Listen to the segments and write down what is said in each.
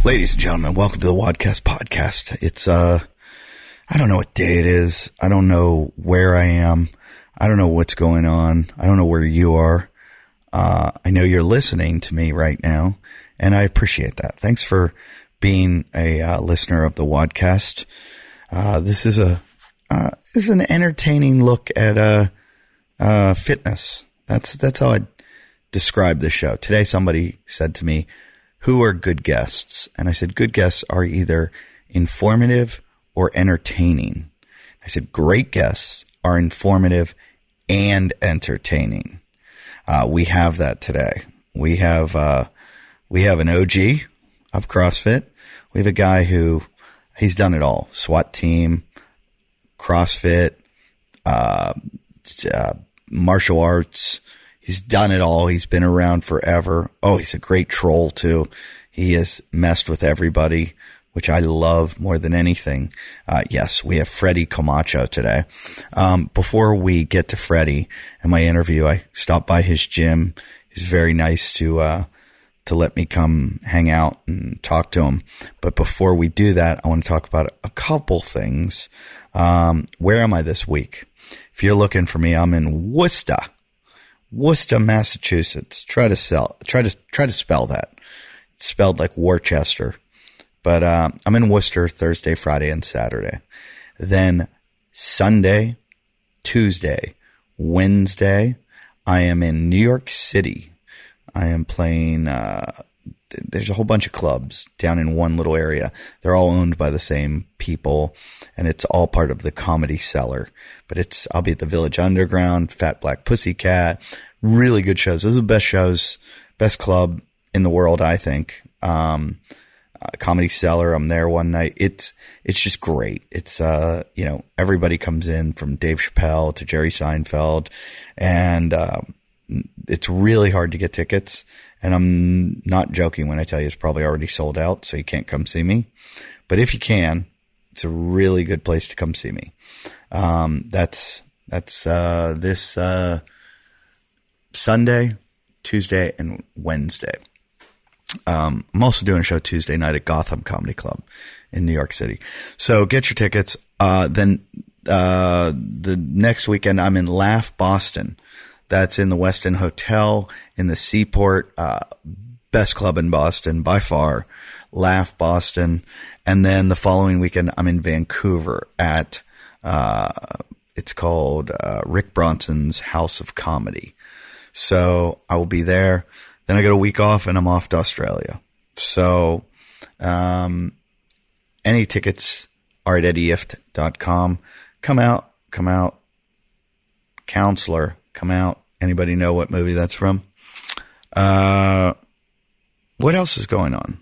Ladies and gentlemen, welcome to the Wadcast podcast. It's, I don't know what day it is. I don't know where I am. I don't know what's going on. I don't know where you are. I know you're listening to me right now, and I appreciate that. Thanks for being a listener of the Wadcast. This is an entertaining look at fitness. That's how I describe the show. Today, somebody said to me, "Who are good guests?" And I said, good guests are either informative or entertaining. I said, great guests are informative and entertaining. We have that today. We have an OG of CrossFit. We have a guy who he's done it all. SWAT team, CrossFit, martial arts. He's done it all. He's been around forever. Oh, he's a great troll too. He has messed with everybody, which I love more than anything. Yes, we have Freddy Camacho today. Before we get to Freddy and my interview, I stopped by his gym. He's very nice to let me come hang out and talk to him. But before we do that, I want to talk about a couple things. Where am I this week? If you're looking for me, I'm in Worcester, Massachusetts. Try to spell that. It's spelled like Worcester. But I'm in Worcester Thursday, Friday, and Saturday. Then Sunday, Tuesday, Wednesday, I am in New York City. I am playing, there's a whole bunch of clubs down in one little area. They're all owned by the same people, and it's all part of the Comedy Cellar. But I'll be at the Village Underground, Fat Black Pussycat, really good shows. Those are the best shows, best club in the world, I think. Comedy Cellar, I'm there one night. It's just great. It's, everybody comes in from Dave Chappelle to Jerry Seinfeld, and, it's really hard to get tickets. And I'm not joking when I tell you it's probably already sold out, so you can't come see me. But if you can, it's a really good place to come see me. That's this, Sunday, Tuesday, and Wednesday. I'm also doing a show Tuesday night at Gotham Comedy Club in New York City. So get your tickets. Then the next weekend I'm in Laugh, Boston. That's in the Westin Hotel in the Seaport. Best club in Boston by far. Laugh, Boston. And then the following weekend I'm in Vancouver at it's called Rick Bronson's House of Comedy. So I will be there. Then I get a week off and I'm off to Australia. So, any tickets are at eddyift.com. Come out. Counselor, come out. Anybody know what movie that's from? What else is going on?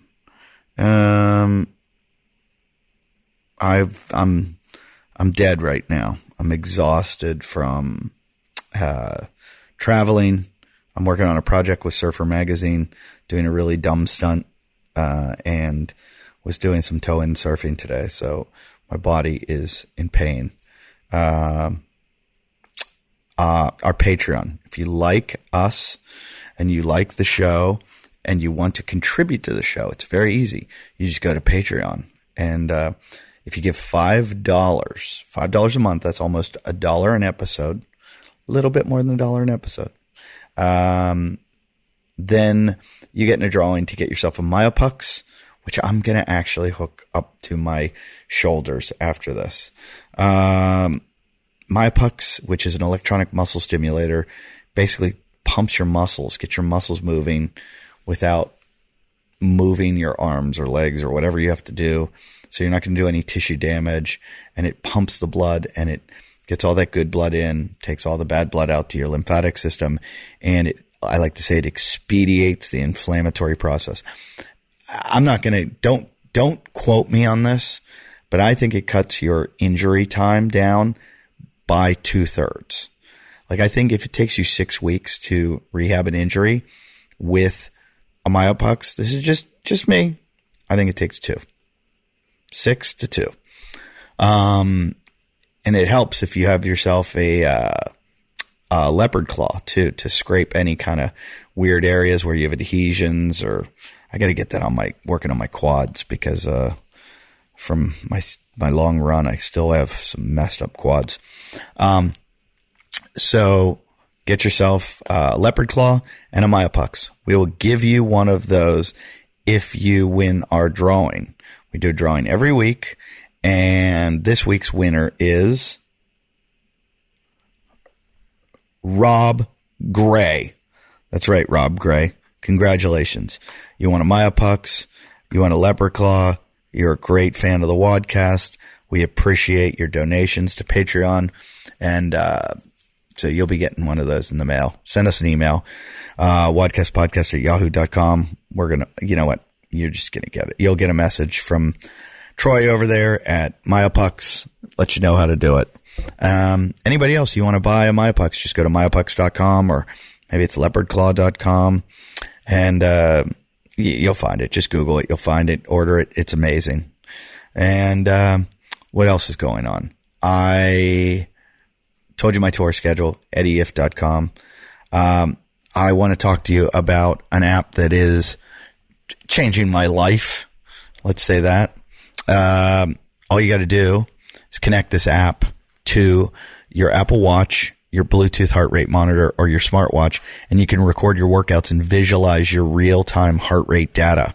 I'm dead right now. I'm exhausted from, traveling. I'm working on a project with Surfer Magazine, doing a really dumb stunt, and was doing some toe-in surfing today. So my body is in pain. Our Patreon. If you like us and you like the show and you want to contribute to the show, it's very easy. You just go to Patreon. And, if you give $5 a month, that's almost $1 an episode, a little bit more than $1 an episode. Then you get in a drawing to get yourself a Myopucks, which I'm going to actually hook up to my shoulders after this. Myopucks, which is an electronic muscle stimulator, basically pumps your muscles, gets your muscles moving without moving your arms or legs or whatever you have to do. So you're not going to do any tissue damage, and it pumps the blood and it gets all that good blood in, takes all the bad blood out to your lymphatic system, and I like to say it expedites the inflammatory process. I'm not going to, don't quote me on this, but I think it cuts your injury time down by 2/3. Like, I think if it takes you 6 weeks to rehab an injury with a Myopucks, this is just me, I think it takes 2. 6 to 2. And it helps if you have yourself a leopard claw too, to scrape any kind of weird areas where you have adhesions, or I got to get that on working on my quads, because, from my long run, I still have some messed up quads. So get yourself a leopard claw and a Myopux. We will give you one of those if you win our drawing. We do a drawing every week, and this week's winner is Rob Gray. That's right, Rob Gray. Congratulations. You want a Myopux, you want a leopard claw, you're a great fan of the Wadcast. We appreciate your donations to Patreon, and so you'll be getting one of those in the mail. Send us an email, wadcastpodcast@yahoo.com. We're going to, you know what? You're just going to get it. You'll get a message from Troy over there at Myopux. Let you know how to do it. Anybody else, you want to buy a Myopux, just go to myopux.com, or maybe it's leopardclaw.com, and you'll find it. Just Google it. You'll find it. Order it. It's amazing. And what else is going on? I told you my tour schedule, eddieif.com. I want to talk to you about an app that is changing my life. Let's say that. All you got to do is connect this app to your Apple Watch, your Bluetooth heart rate monitor, or your smartwatch, and you can record your workouts and visualize your real-time heart rate data.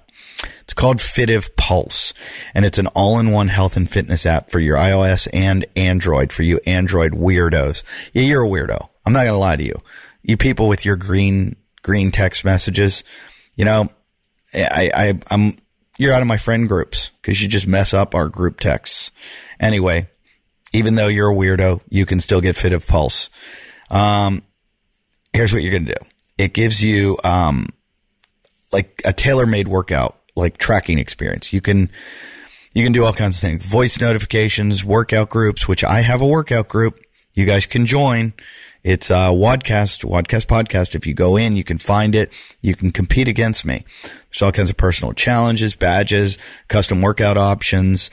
It's called Fitiv Pulse, and it's an all-in-one health and fitness app for your iOS and Android, for you Android weirdos. Yeah, you're a weirdo. I'm not going to lie to you. You people with your green text messages, you know, you're out of my friend groups because you just mess up our group texts. Anyway, even though you're a weirdo, you can still get Fitiv Pulse. Here's what you're going to do. It gives you like a tailor-made workout, like tracking experience. You can do all kinds of things. Voice notifications, workout groups, which I have a workout group. You guys can join. It's Wadcast Podcast. If you go in, you can find it. You can compete against me. There's all kinds of personal challenges, badges, custom workout options.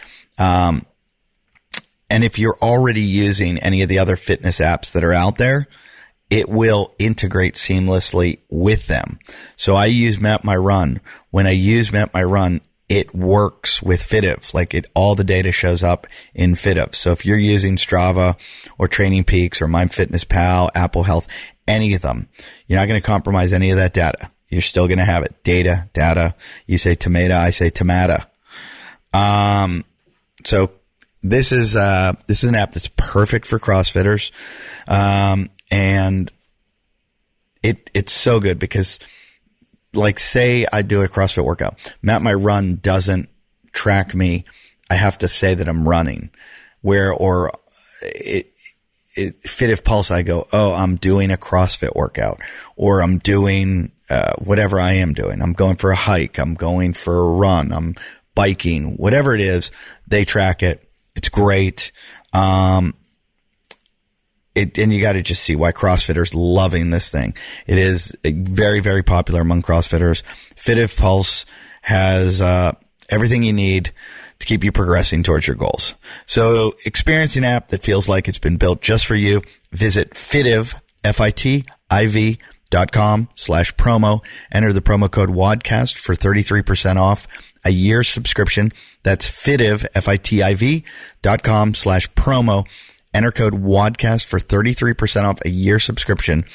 And if you're already using any of the other fitness apps that are out there, it will integrate seamlessly with them. So I use Map My Run. When I use Map My Run, it works with Fitiv. Like all the data shows up in Fitiv. So if you're using Strava or Training Peaks or MyFitnessPal, Apple Health, any of them, you're not going to compromise any of that data. You're still going to have it. Data. You say tomato, I say tomato. So this is an app that's perfect for CrossFitters. And it's so good because, like, say I do a CrossFit workout, Map My Run doesn't track me. I have to say that I'm running. Fitiv Pulse, I go, oh, I'm doing a CrossFit workout, or I'm doing whatever I am doing. I'm going for a hike. I'm going for a run. I'm biking. Whatever it is, they track it. It's great. And you got to just see why CrossFitters loving this thing. It is very, very popular among CrossFitters. Fitiv Pulse has everything you need to keep you progressing towards your goals. So experience an app that feels like it's been built just for you. Visit Fitiv, FITIV.com/promo. Enter the promo code WADCAST for 33% off a year subscription. That's Fitiv, FITIV.com/promo. Enter code WADCAST for 33% off a year subscription.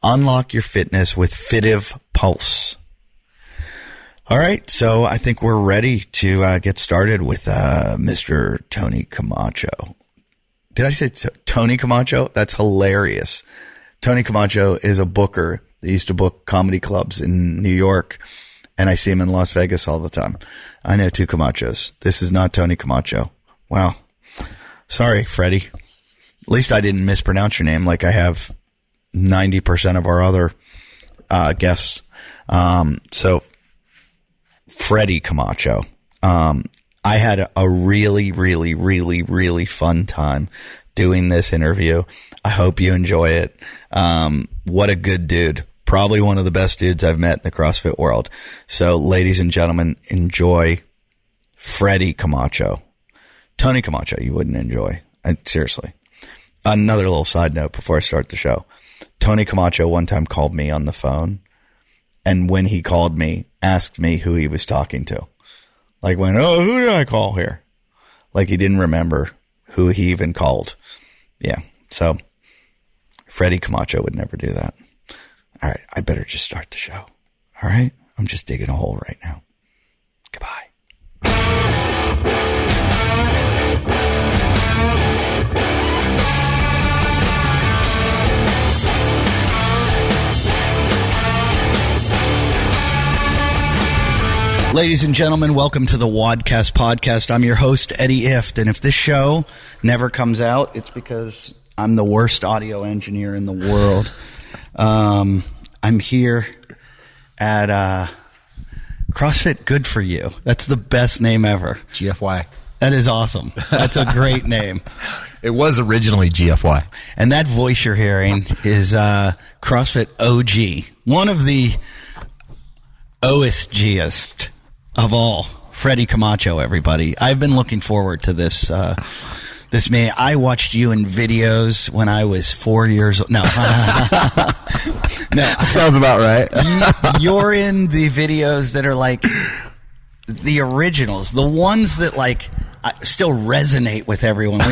Unlock your fitness with Fitiv Pulse. All right, so I think we're ready to get started with Mr. Tony Camacho. Did I say Tony Camacho? That's hilarious. Tony Camacho is a booker that used to book comedy clubs in New York, and I see him in Las Vegas all the time. I know two Camachos. This is not Tony Camacho. Wow. Sorry, Freddy. At least I didn't mispronounce your name like I have 90% of our other guests. So Freddy Camacho. I had a really, really, really, really fun time doing this interview. I hope you enjoy it. What a good dude. Probably one of the best dudes I've met in the CrossFit world. So ladies and gentlemen, enjoy Freddy Camacho. Tony Camacho, you wouldn't enjoy. Seriously. Another little side note before I start the show. Tony Camacho one time called me on the phone, and when he called me, asked me who he was talking to. Like went, oh, who did I call here? Like he didn't remember who he even called. Yeah. So Freddy Camacho would never do that. All right. I better just start the show. All right. I'm just digging a hole right now. Goodbye. Ladies and gentlemen, welcome to the Wadcast podcast. I'm your host, Eddie Ift, and if this show never comes out, it's because I'm the worst audio engineer in the world. I'm here at CrossFit Good For You. That's the best name ever. GFY. That is awesome. That's a great name. It was originally GFY. And that voice you're hearing is CrossFit OG, one of the OSGest of all, Freddy Camacho, everybody. I've been looking forward to this this man. I watched you in videos when I was 4 years old. No. No. Sounds about right. You're in the videos that are like the originals, the ones that like still resonate with everyone.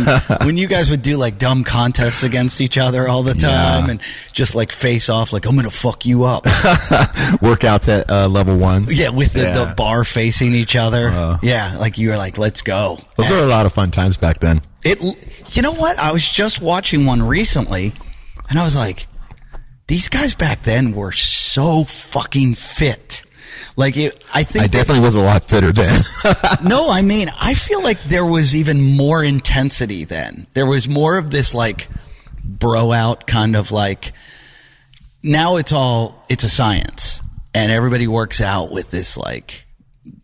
When you guys would do like dumb contests against each other all the time and just like face off like, I'm going to fuck you up. Workouts at level 1. Yeah, with the bar facing each other. Yeah, like you were like, let's go. Those were a lot of fun times back then. You know what? I was just watching one recently and I was like, these guys back then were so fucking fit. Like, I definitely was a lot fitter then. No, I mean, I feel like there was even more intensity then. There was more of this, like, bro out kind of like, now it's a science. And everybody works out with this, like,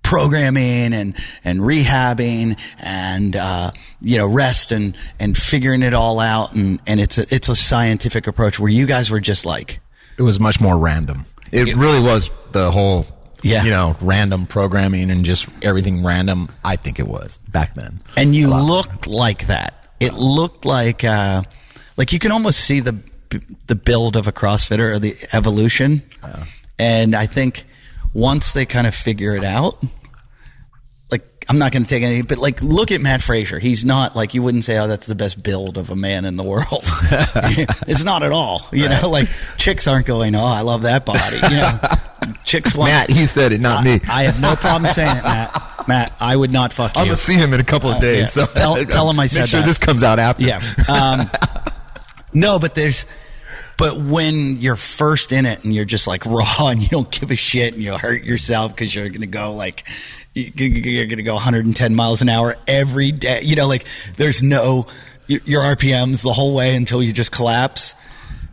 programming and rehabbing and, rest and figuring it all out. And it's a scientific approach where you guys were just like. It was much more random. It really was the whole. Yeah. Random programming and just everything random. I think it was back then. And you looked like that. It looked like you can almost see the build of a CrossFitter or the evolution. And I think once they kind of figure it out, like, I'm not going to take any, but like, look at Matt Frazier. He's not like, you wouldn't say, oh, that's the best build of a man in the world. It's not at all. You know, like chicks aren't going, oh, I love that body. Chicks want. Matt, he said it, not me. I have no problem saying it, Matt. Matt, I would not fuck you. I'm going to see him in a couple of days. Yeah. So tell him I said that. Make sure this comes out after. Yeah. No, but when you're first in it and you're just like raw and you don't give a shit and you'll hurt yourself because you're going to go like, you're going to go 110 miles an hour every day. Like there's no, your RPMs the whole way until you just collapse.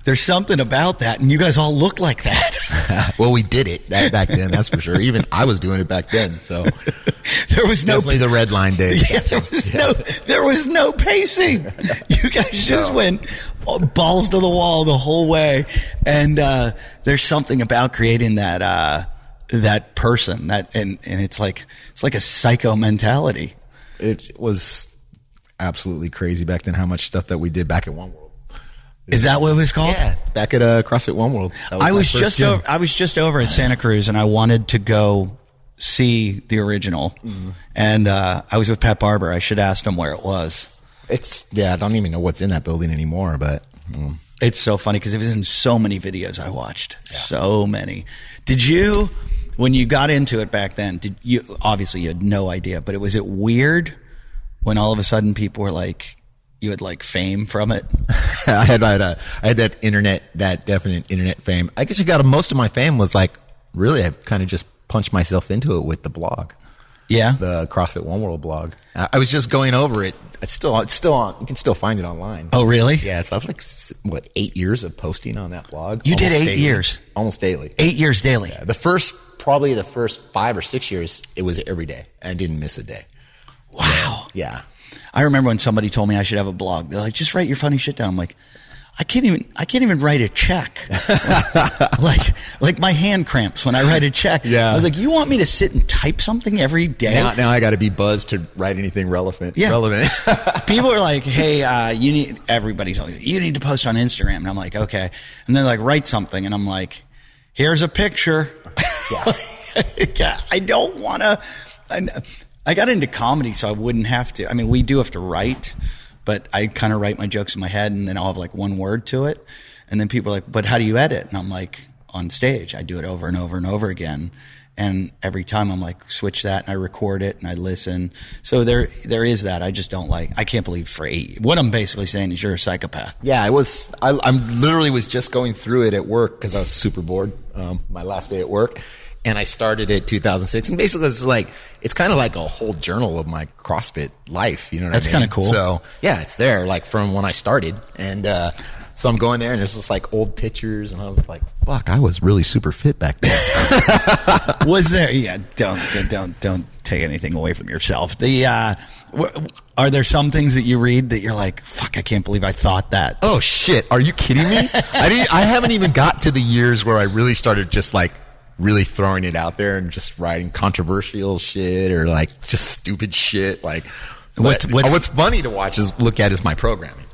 There's something about that, and you guys all look like that. Well, we did it back then, that's for sure. Even I was doing it back then, so there was definitely the red line days. Yeah, there was no pacing. You guys just went balls to the wall the whole way, and there's something about creating that person and it's like a psycho mentality. It was absolutely crazy back then how much stuff that we did back at One World. Is that what it was called? Yeah, back at CrossFit One World. I was just over at Santa Cruz, and I wanted to go see the original. Mm-hmm. And I was with Pat Barber. I should ask him where it was. I don't even know what's in that building anymore, but it's so funny because it was in so many videos I watched. Yeah. So many. Did you, when you got into it back then, obviously you had no idea, but was it weird when all of a sudden people were like, you had like fame from it? I had that definite internet fame. I guess most of my fame was like, really, I kind of just punched myself into it with the blog. Yeah. The CrossFit One World blog. I was just going over it. It's still on. You can still find it online. Oh, really? Yeah. It's like, 8 years of posting on that blog. You did 8 years? Almost daily. 8 years daily. Yeah. Probably the first 5 or 6 years, it was every day. I didn't miss a day. Wow. Yeah. I remember when somebody told me I should have a blog. They're like, just write your funny shit down. I'm like, I can't even write a check. like my hand cramps when I write a check. Yeah. I was like, you want me to sit and type something every day? Now I got to be buzzed to write anything relevant. Yeah. People are like, hey, everybody's like, you need to post on Instagram. And I'm like, okay. And then like, write something. And I'm like, here's a picture. Yeah. I don't want to. I got into comedy so I wouldn't have to. I mean, we do have to write, but I kind of write my jokes in my head and then I'll have like one word to it. And then people are like, but how do you edit? And I'm like, on stage, I do it over and over and over again. And every time I'm like, switch that and I record it and I listen. So there is that. I just don't like, I can't believe what I'm basically saying is you're a psychopath. Yeah, I'm literally was just going through it at work because I was super bored. My last day at work. And I started it 2006. And basically it's kind of like a whole journal of my CrossFit life. You know what I mean? That's kind of cool. So yeah, it's there like from when I started. And, so I'm going there and there's just like old pictures and I was like, fuck, I was really super fit back then. Was there? Yeah. Don't take anything away from yourself. Are there some things that you read that you're like, fuck, I can't believe I thought that? Oh shit. Are you kidding me? I haven't even got to the years where I really started just like, really throwing it out there and just writing controversial shit or like just stupid shit. Like what's funny to watch is look at is my programming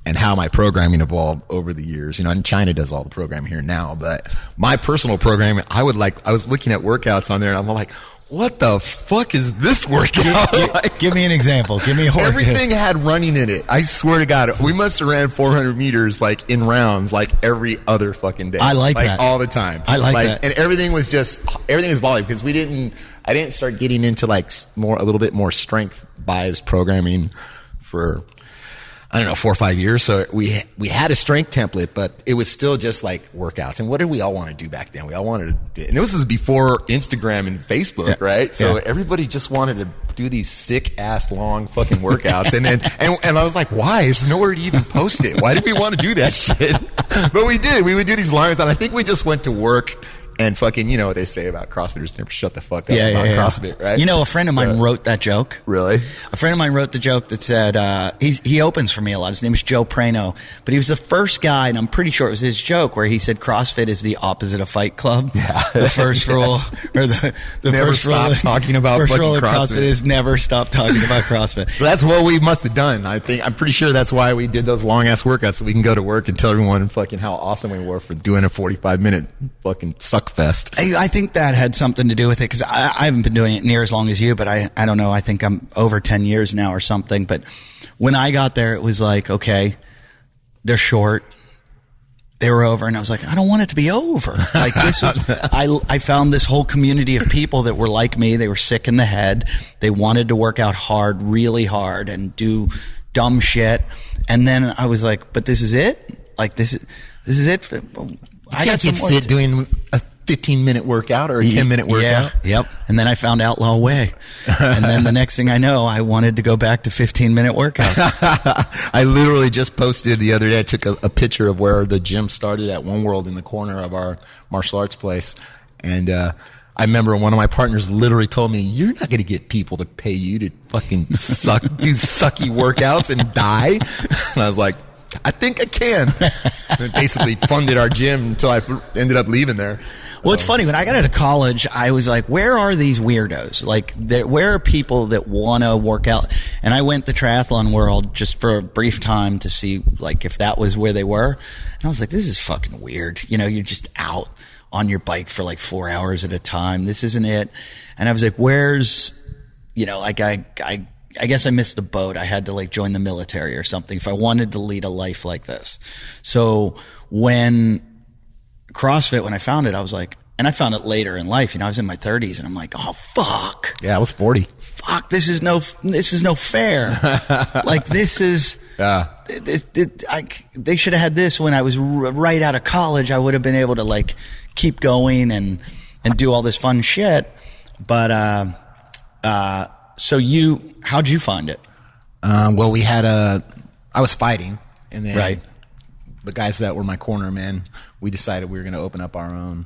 and how my programming evolved over the years. You know, and China does all the programming here now, but my personal programming, I was looking at workouts on there and I'm like, what the fuck is this workout? Give me an example. Give me a horror. Everything had running in it. I swear to God, we must have ran 400 meters like in rounds, like every other fucking day. I like that all the time. I like that. And everything was volume because I didn't start getting into like a little bit more strength bias programming for, I don't know, 4 or 5 years. So we had a strength template, but it was still just like workouts. And what did we all want to do back then? We all wanted to do, and this was before Instagram and Facebook, right? So everybody just wanted to do these sick ass long fucking workouts. and I was like, why? There's nowhere to even post it. Why did we want to do that shit? But we did. We would do these lines, and I think we just went to work. And fucking, you know what they say about CrossFitters never shut the fuck up about CrossFit, right? You know, a friend of mine wrote that joke. Really? A friend of mine wrote the joke that said, he opens for me a lot. His name is Joe Prano. But he was the first guy, and I'm pretty sure it was his joke, where he said CrossFit is the opposite of Fight Club. Yeah. The first rule, or the never first stop rule, talking about first fucking rule of CrossFit is never stop talking about CrossFit. So that's what we must have done. I'm pretty sure that's why we did those long ass workouts so we can go to work and tell everyone fucking how awesome we were for doing a 45-minute fucking suck fest. I think that had something to do with it because I haven't been doing it near as long as you, but I don't know. I think I'm over 10 years now or something. But when I got there, it was like, okay, they're short. They were over. And I was like, I don't want it to be over. Like this, I found this whole community of people that were like me. They were sick in the head. They wanted to work out hard, really hard and do dumb shit. And then I was like, but this is it? Like this is it? I got get fit doing a 15-minute workout or a 10-minute workout. Yeah, yep. And then I found Outlaw Way. And then the next thing I know, I wanted to go back to 15-minute workouts. I literally just posted the other day, I took a picture of where the gym started at One World in the corner of our martial arts place. And I remember one of my partners literally told me, you're not going to get people to pay you to fucking do sucky workouts and die. And I was like, I think I can. And basically funded our gym until I ended up leaving there. Well, it's funny. When I got out of college, I was like, where are these weirdos? Like, where are people that want to work out? And I went the triathlon world just for a brief time to see, like, if that was where they were. And I was like, this is fucking weird. You know, you're just out on your bike for like 4 hours at a time. This isn't it. And I was like, where's, you know, like I guess I missed the boat. I had to like join the military or something if I wanted to lead a life like this. So when CrossFit, when I found it, I was like, and I found it later in life, you know, I was in my 30s and I'm like, oh, fuck. Yeah, I was 40. Fuck, this is no fair. Like this is, they should have had this when I was right out of college. I would have been able to like keep going and do all this fun shit. But, so how'd you find it? Well, I was fighting and then right. The guys that were my corner men, we decided we were going to open up our own,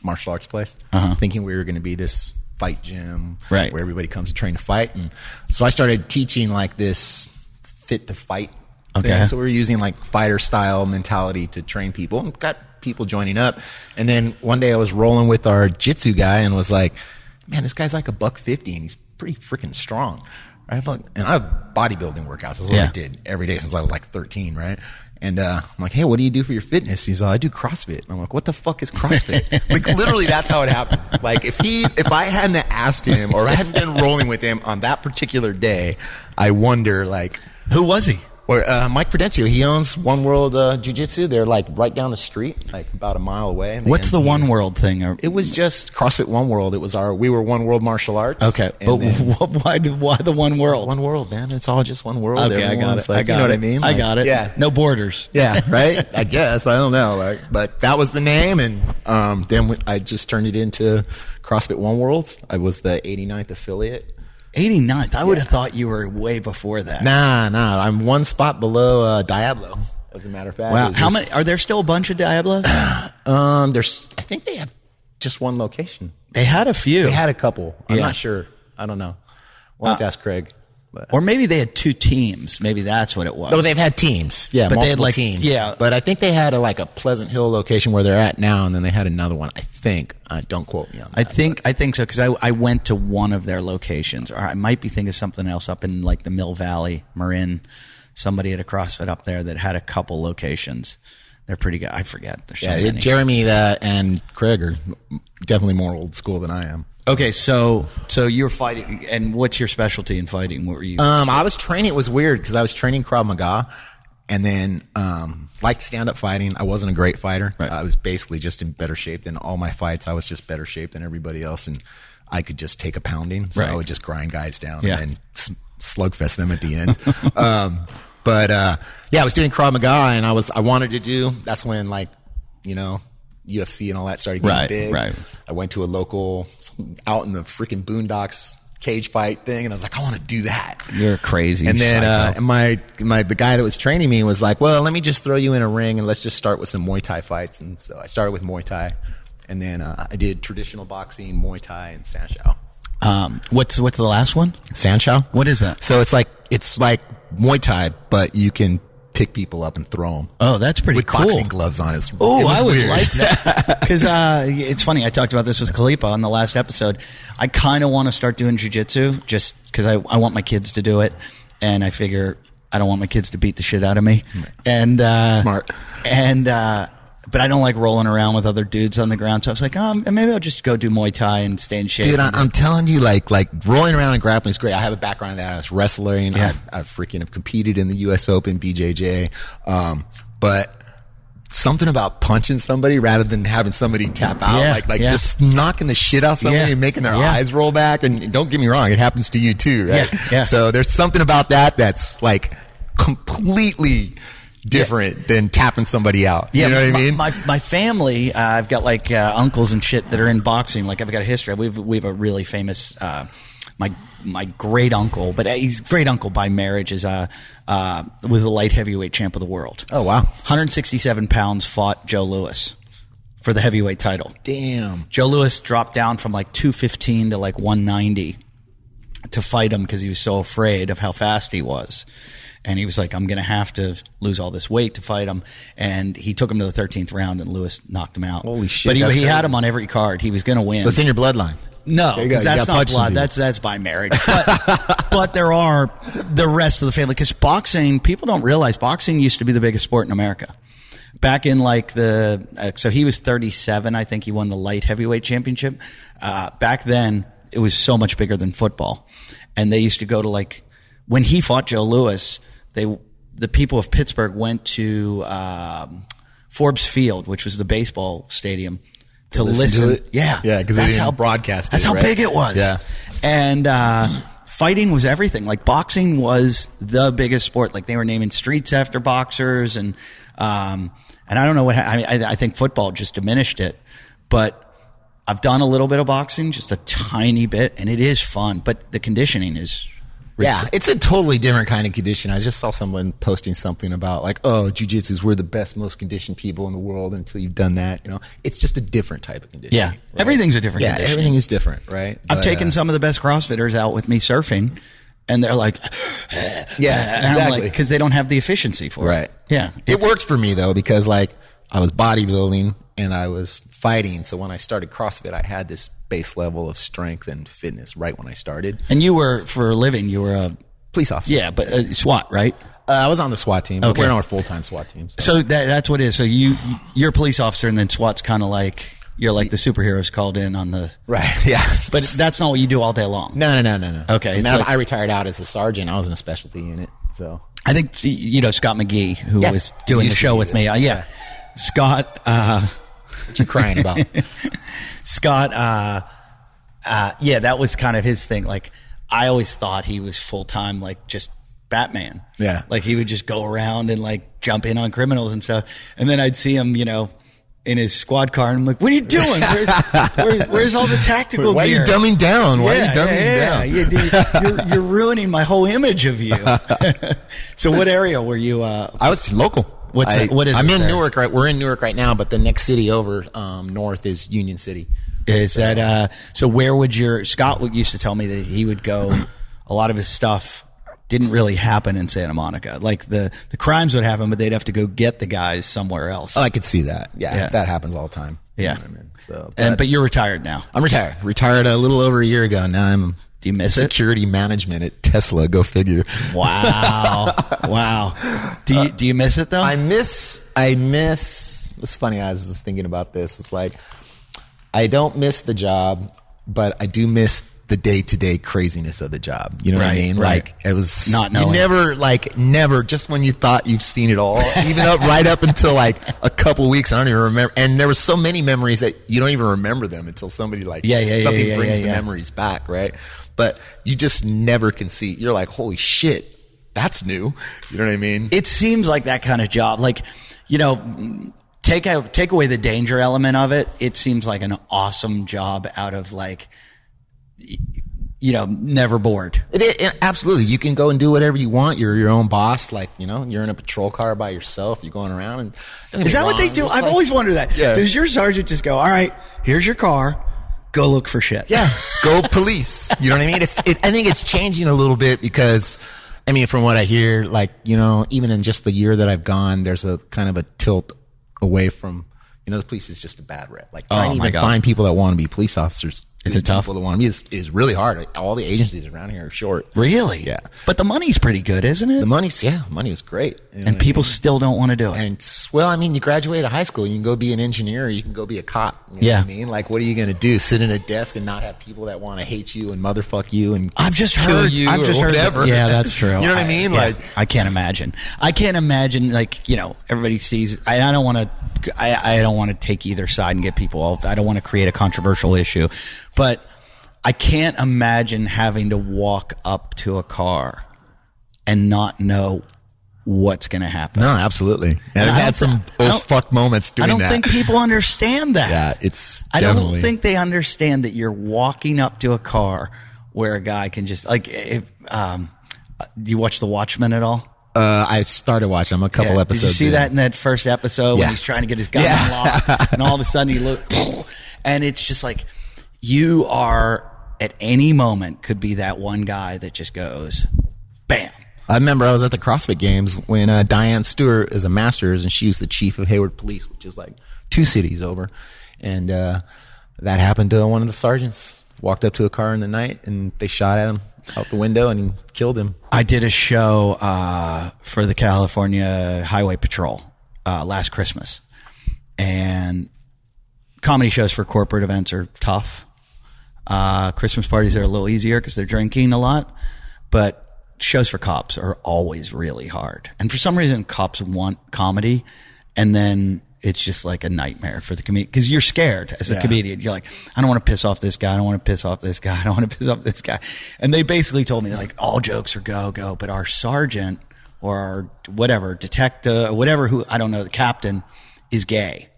martial arts place, thinking we were going to be this fight gym right. where everybody comes to train to fight. And so I started teaching like this fit to fight Okay. thing. So we were using like fighter style mentality to train people, and got people joining up. And then one day I was rolling with our jitsu guy and was like, man, this guy's like $150 and he's pretty freaking strong. Right? And I have bodybuilding workouts. That's what I did every day since I was like 13, right? And I'm like, hey, what do you do for your fitness? He's like, I do CrossFit. And I'm like, what the fuck is CrossFit? Like, literally, that's how it happened. Like, if I hadn't asked him or I hadn't been rolling with him on that particular day, I wonder, like, Who was he? or Mike Prudencio, he owns One World Jiu-Jitsu. They're like right down the street, like about a mile away. What's the One World thing? It was just CrossFit One World. It was we were One World Martial Arts. Okay, but why the One World? One World, man. It's all just one world. Okay, I got it. Like, you know what I mean? I got it. Yeah. No borders. Yeah, right? I guess. I don't know. Like, but that was the name, and then I just turned it into CrossFit One World. I was the 89th affiliate. 89th. I would have thought you were way before that. Nah. I'm one spot below Diablo, as a matter of fact. Wow. How many? Are there still a bunch of Diablos? I think they have just one location. They had a few. They had a couple. I'm Yeah. not sure. I don't know. We'll have to ask Craig. But. Or maybe they had 2 teams. Maybe that's what it was. No, they've had teams. Yeah, But they multiple had, like, teams. yeah. But I think they had a Pleasant Hill location where they're at now, and then they had another one. I think. Don't quote me on that. I think so, because I went to one of their locations. Or I might be thinking of something else up in like the Mill Valley, Marin. Somebody at a CrossFit up there that had a couple locations. They're pretty good. I forget. There's so many. Jeremy and Craig are definitely more old school than I am. Okay, so you're fighting, and what's your specialty in fighting? What were you? I was training. It was weird because I was training Krav Maga, and then liked stand up fighting. I wasn't a great fighter. Right. I was basically just in better shape than all my fights. I was just better shape than everybody else, and I could just take a pounding. So Right. I would just grind guys down Yeah. and then slugfest them at the end. But I was doing Krav Maga, and I wanted to do. That's when UFC and all that started getting big. Right. I went to a local out in the freaking boondocks cage fight thing, and I was like, I want to do that. You're crazy. And then psycho. the guy that was training me was like, well, let me just throw you in a ring and let's just start with some Muay Thai fights. And so I started with Muay Thai, and then I did traditional boxing, Muay Thai, and Sanshao. What's the last one? Sanshao? What is that? So it's like Muay Thai, but you can pick people up and throw them. Oh, that's pretty with cool. boxing gloves on. Oh, I would weird. like that. Because it's funny. I talked about this with Khalifa on the last episode. I kind of want to start doing jiu-jitsu just because I want my kids to do it. And I figure I don't want my kids to beat the shit out of me. And Smart. And but I don't like rolling around with other dudes on the ground. So I was like, maybe I'll just go do Muay Thai and stay in shape. Dude, I'm telling you, like rolling around and grappling is great. I have a background in that. I was wrestling. Yeah. I freaking have competed in the U.S. Open, BJJ. But something about punching somebody rather than having somebody tap out, just knocking the shit out of somebody and making their eyes roll back. And don't get me wrong, it happens to you too, right? Yeah. So there's something about that that's like completely different than tapping somebody out. Yeah, you know what I mean? My family, I've got like uncles and shit that are in boxing. Like I've got a history. We have a really famous my great uncle, but he's great uncle by marriage was the light heavyweight champ of the world. Oh wow, 167 pounds, fought Joe Louis for the heavyweight title. Damn. Joe Louis dropped down from like 215 to like 190 to fight him because he was so afraid of how fast he was. And he was like, I'm going to have to lose all this weight to fight him. And he took him to the 13th round, and Lewis knocked him out. Holy shit. But he had him on every card. He was going to win. So it's in your bloodline. No, because that's not blood. That's by marriage. But there are the rest of the family. Because boxing, people don't realize boxing used to be the biggest sport in America. Back in like so he was 37. I think he won the light heavyweight championship. Back then, it was so much bigger than football. And they used to go to like, when he fought Joe Louis, the people of Pittsburgh went to Forbes Field, which was the baseball stadium, to listen. To it? Yeah, because that's how broadcast. That's how big it was. Yeah, and fighting was everything. Like boxing was the biggest sport. Like they were naming streets after boxers, and I don't know what. I think football just diminished it, but I've done a little bit of boxing, just a tiny bit, and it is fun. But the conditioning is. Yeah, it's a totally different kind of condition. I just saw someone posting something about like, oh, jiu-jitsu is we're the best, most conditioned people in the world until you've done that. You know, it's just a different type of condition. Yeah, right? Everything's a different condition. Everything is different, right? I've taken some of the best CrossFitters out with me surfing, And they're like, yeah, and I'm exactly. because they don't have the efficiency for Right. it. Yeah. It worked for me though, because like I was bodybuilding and I was fighting. So when I started CrossFit, I had this base level of strength and fitness right when I started. And you were, for a living, you were a police officer. Yeah, but SWAT, right? I was on the SWAT team. But Okay. we're on a full-time SWAT team. So that's what it is. So you're a police officer, and then SWAT's kind of like, you're like the superheroes called in on the... Right, yeah. But that's not what you do all day long. No. Okay. Now like, I retired out as a sergeant. I was in a specialty unit, so... I think, Scott McGee, who Yeah. was doing the show with me. Yeah. Scott... what you crying about? Scott, yeah, that was kind of his thing. Like, I always thought he was full-time, like, just Batman. Yeah. Like, he would just go around and, like, jump in on criminals and stuff. And then I'd see him, in his squad car, and I'm like, what are you doing? Where's all the tactical Why gear? are you dumbing down? Why are you dumbing down? Yeah, you're ruining my whole image of you. So what area were you? I was local. What is I'm it in there? Newark, right? We're in Newark right now, but the next city over north is Union City. Is that so? Where would Scott used to tell me that he would go? A lot of his stuff didn't really happen in Santa Monica. Like the crimes would happen, but they'd have to go get the guys somewhere else. Oh, I could see that. Yeah. Yeah, that happens all the time. Yeah. You know what I mean? So, But you're retired now. I'm retired. Retired a little over a year ago. Now I'm Do you miss it? security management at Tesla. Go figure. Wow. Wow. Do you miss it though? I miss. It's funny. I was just thinking about this. It's like I don't miss the job, but I do miss the day-to-day craziness of the job. You know what I Right, mean? right. Like it was Not knowing. You never just when you thought you've seen it all, even right up until like a couple of weeks. I don't even remember. And there were so many memories that you don't even remember them until somebody something brings the memories back, right? But you just never can see. You're like, holy shit, that's new. You know what I mean? It seems like that kind of job. Like, take away the danger element of it. It seems like an awesome job out of like, never bored. Absolutely. You can go and do whatever you want. You're your own boss. Like, you're in a patrol car by yourself. You're going around. And Is that what they do? I've always wondered that. Yeah. Does your sergeant just go, all right, here's your car, go look for shit? Yeah. Go police. You know what I mean? I think it's changing a little bit because, from what I hear, like, even in just the year that I've gone, there's a kind of a tilt away from, the police is just a bad rep. Like, trying to even find people that want to be police officers. It's a tough people that want to be is really hard. All the agencies around here are short. Really? Yeah. But the money's pretty good, isn't it? The money was great. You know And what I people mean? still don't want to do it. And you graduate high school, you can go be an engineer, or you can go be a cop. You know Yeah. what I mean? Like, what are you going to do? Sit in a desk and not have people that want to hate you and motherfuck you and I've just kill heard you I've or just heard whatever. that- yeah, that's true. You know what I mean? Like, I can't imagine. Like, everybody sees. I don't want to take either side and get people all. I don't want to create a controversial issue, but I can't imagine having to walk up to a car and not know what's going to happen. no, absolutely. And I've had some fuck moments doing I that. don't think people understand that. Yeah, it's I definitely. don't think they understand that you're walking up to a car where a guy can just do you watch The Watchmen at all? I started watching. I'm a couple episodes. Did you see in. that in that first episode when he's trying to get his gun unlocked, and all of a sudden he looks, and it's just like you are at any moment could be that one guy that just goes, bam. I remember I was at the CrossFit Games when Diane Stewart is a master's and she was the chief of Hayward Police, which is like 2 cities over. And that happened to one of the sergeants. Walked up to a car in the night and they shot at him out the window and killed him. I did a show for the California Highway Patrol last Christmas. And comedy shows for corporate events are tough. Christmas parties are a little easier because they're drinking a lot. But shows for cops are always really hard. And for some reason, cops want comedy. And then it's just like a nightmare for the comedian because you're scared as a comedian. You're like, I don't want to piss off this guy. I don't want to piss off this guy. I don't want to piss off this guy. And they basically told me like all jokes are go. But our sergeant or our whatever detective, whatever I don't know, the captain is gay.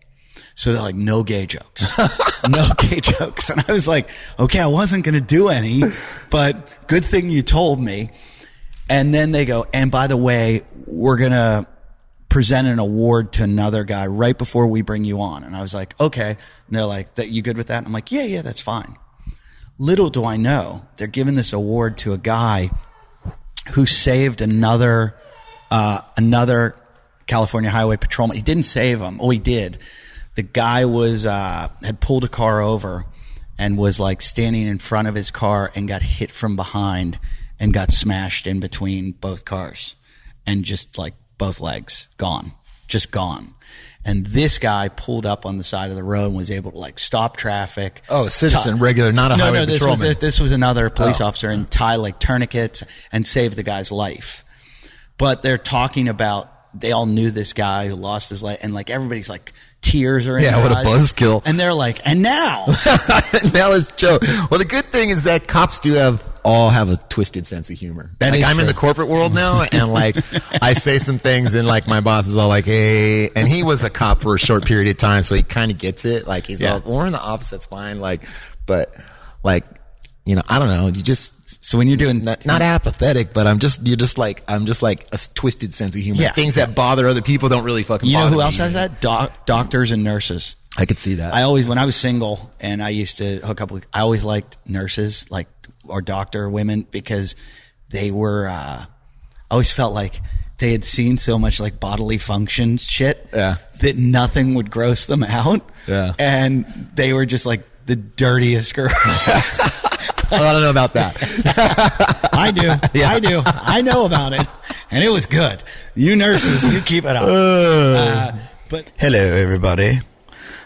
So they're like, no gay jokes, no gay jokes. And I was like, okay, I wasn't going to do any, but good thing you told me. And then they go, and by the way, we're going to present an award to another guy right before we bring you on. And I was like, okay. And they're like, that you good with that? And I'm like, yeah, that's fine. Little do I know, they're giving this award to a guy who saved another California Highway Patrolman. He didn't save him. Oh, he did. The guy was had pulled a car over and was like standing in front of his car and got hit from behind and got smashed in between both cars and just like both legs gone, just gone. And this guy pulled up on the side of the road and was able to like stop traffic. Oh, a citizen, regular, not a highway patrolman. This was another police officer, and tie like tourniquets and save the guy's life. But they're talking about, they all knew this guy who lost his life, and like everybody's like, tears are in their what eyes. A buzzkill. And they're like, and now? Now it's Joe. Well, the good thing is that cops all have a twisted sense of humor. That like is I'm true. in the corporate world now, and like I say some things, and like my boss is all like, "Hey," and he was a cop for a short period of time, so he kind of gets it. Like he's all, "We're in the office, that's fine." Like, but like, you know, I don't know. You just So when you're doing not apathetic, but I'm just like a twisted sense of humor. Yeah. Things that bother other people don't really fucking. You know bother who me. else has that? Doctors and nurses. I could see that. When I was single and I used to hook up with, I always liked nurses, like, or doctor women, because they were, I always felt like they had seen so much like bodily function shit that nothing would gross them out. Yeah. And they were just like the dirtiest girls. I don't know about that. I do. Yeah. I do. I know about it. And it was good. You nurses, you keep it up. But Hello, everybody.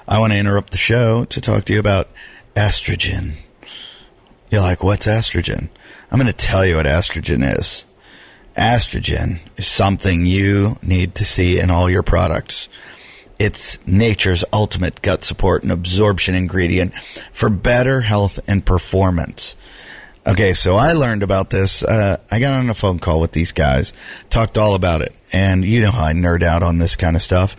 I want to interrupt the show to talk to you about estrogen. You're like, what's estrogen? I'm going to tell you what estrogen is. Estrogen is something you need to see in all your products. It's nature's ultimate gut support and absorption ingredient for better health and performance. Okay, so I learned about this. I got on a phone call with these guys, talked all about it. And you know how I nerd out on this kind of stuff.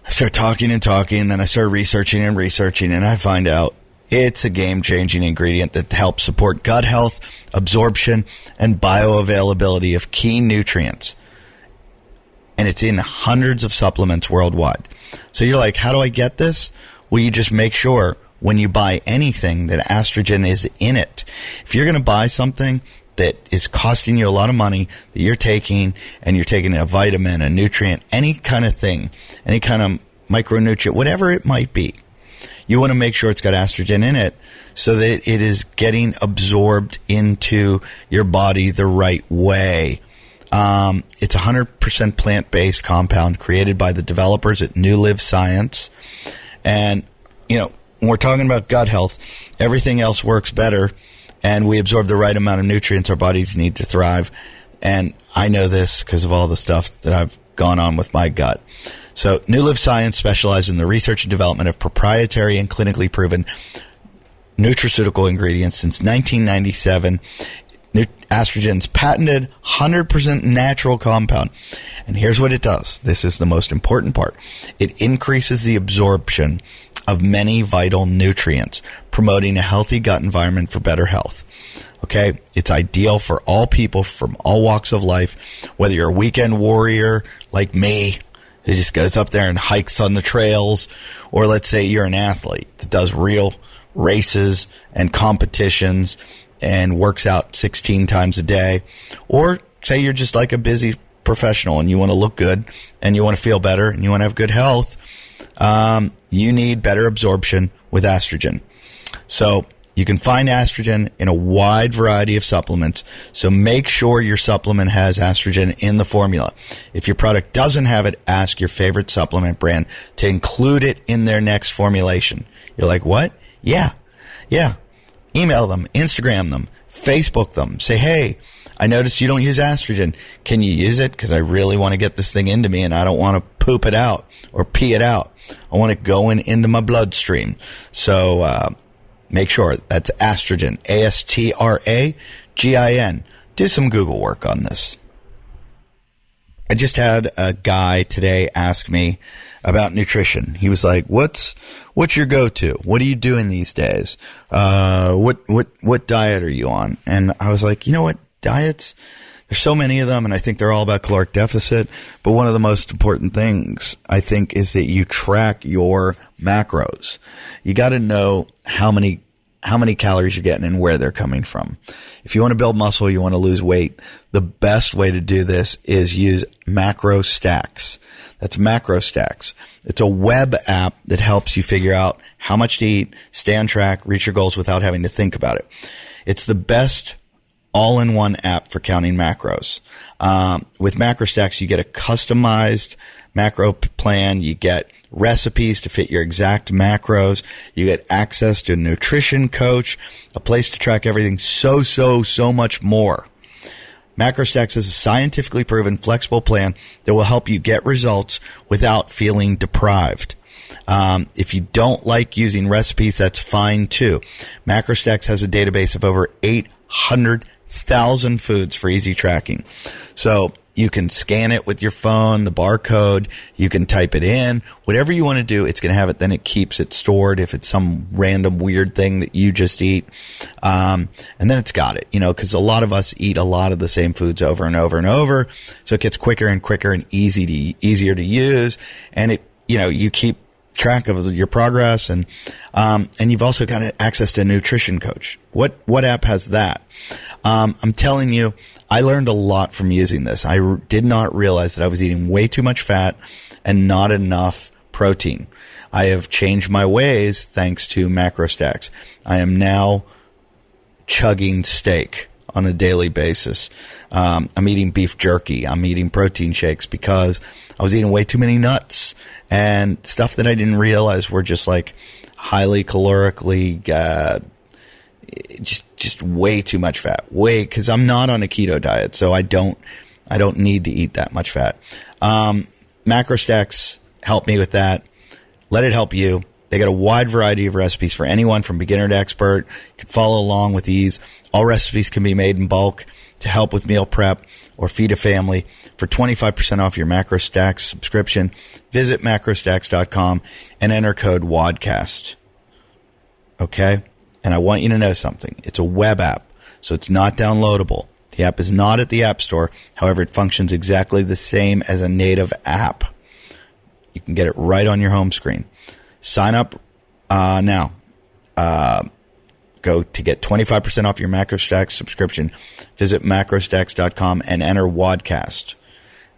I start talking, then I start researching, and I find out it's a game-changing ingredient that helps support gut health, absorption, and bioavailability of key nutrients. And it's in hundreds of supplements worldwide. So you're like, how do I get this? Well, you just make sure when you buy anything that estrogen is in it. If you're going to buy something that is costing you a lot of money that you're taking, and you're taking a vitamin, a nutrient, any kind of thing, any kind of micronutrient, whatever it might be, you want to make sure it's got estrogen in it so that it is getting absorbed into your body the right way. It's a 100% plant-based compound created by the developers at New Live Science. And, you know, when we're talking about gut health, everything else works better, and we absorb the right amount of nutrients our bodies need to thrive. And I know this because of all the stuff that I've gone on with my gut. So New Live Science specializes in the research and development of proprietary and clinically proven nutraceutical ingredients since 1997. Estrogen's patented 100% natural compound. And here's what it does. This is the most important part. It increases the absorption of many vital nutrients, promoting a healthy gut environment for better health. Okay? It's ideal for all people from all walks of life, whether you're a weekend warrior like me, who just goes up there and hikes on the trails, or let's say you're an athlete that does real races and competitions and works out 16 times a day, or say you're just like a busy professional and you want to look good and you want to feel better and you want to have good health. You need better absorption with estrogen. So you can find estrogen in a wide variety of supplements. So make sure your supplement has estrogen in the formula. If your product doesn't have it, ask your favorite supplement brand to include it in their next formulation. You're like, what? Yeah. Email them, Instagram them, Facebook them. Say, hey, I noticed you don't use estrogen. Can you use it? Because I really want to get this thing into me and I don't want to poop it out or pee it out. I want it going into my bloodstream. So make sure that's estrogen, ASTRAGIN. Do some Google work on this. I just had a guy today ask me about nutrition. He was like, what's your go-to? What are you doing these days? What diet are you on? And I was like, you know what? Diets, there's so many of them, and I think they're all about caloric deficit. But one of the most important things, I think, is that you track your macros. You got to know how many how many calories you're getting and where they're coming from. If you want to build muscle, you want to lose weight, the best way to do this is use Macro Stacks. That's Macro Stacks. It's a web app that helps you figure out how much to eat, stay on track, reach your goals without having to think about it. It's the best all-in-one app for counting macros. With Macro Stacks, you get a customized macro plan. You get recipes to fit your exact macros. You get access to a nutrition coach, a place to track everything, so much more. MacroStacks is a scientifically proven flexible plan that will help you get results without feeling deprived. If you don't like using recipes, that's fine too. MacroStacks has a database of over 800,000 foods for easy tracking. So you can scan it with your phone, the barcode. You can type it in. Whatever you want to do, it's going to have it. Then it keeps it stored if it's some random weird thing that you just eat. And then it's got it, because a lot of us eat a lot of the same foods over and over and over. So it gets quicker and quicker and easier to use. And it, you keep track of your progress, and you've also got access to a nutrition coach. What app has that? I'm telling you, I learned a lot from using this. I did not realize that I was eating way too much fat and not enough protein. I have changed my ways thanks to MacroStacks. I am now chugging steak on a daily basis. I'm eating beef jerky. I'm eating protein shakes because I was eating way too many nuts and stuff that I didn't realize were just like highly calorically, just way too much fat. Because I'm not on a keto diet, so I don't need to eat that much fat. MacroStacks help me with that. Let it help you. They got a wide variety of recipes for anyone from beginner to expert. You can follow along with these. All recipes can be made in bulk to help with meal prep or feed a family. For 25% off your MacroStacks subscription, visit macrostacks.com and enter code WODCAST. Okay? And I want you to know something. It's a web app, so it's not downloadable. The app is not at the App Store. However, it functions exactly the same as a native app. You can get it right on your home screen. Sign up now. Go to get 25% off your MacroStacks subscription. Visit macrostacks.com and enter WODCAST.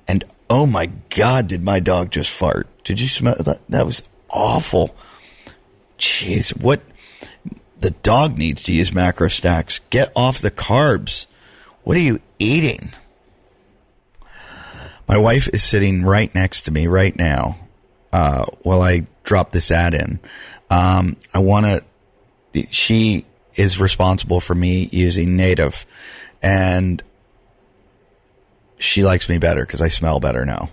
And oh my God, did my dog just fart? Did you smell that? That was awful. Jeez, what? The dog needs to use MacroStacks. Get off the carbs. What are you eating? My wife is sitting right next to me right now while I drop this ad in. She is responsible for me using Native, and she likes me better because I smell better now.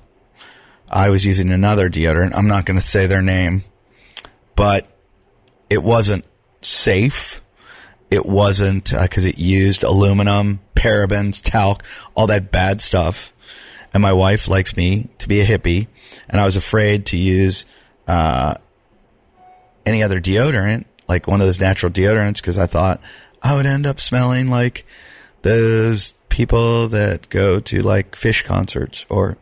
I was using another deodorant. I'm not going to say their name, but it wasn't safe. It wasn't because it used aluminum, parabens, talc, all that bad stuff. And my wife likes me to be a hippie, and I was afraid to use any other deodorant, like one of those natural deodorants, because I thought I would end up smelling like those people that go to like Fish concerts or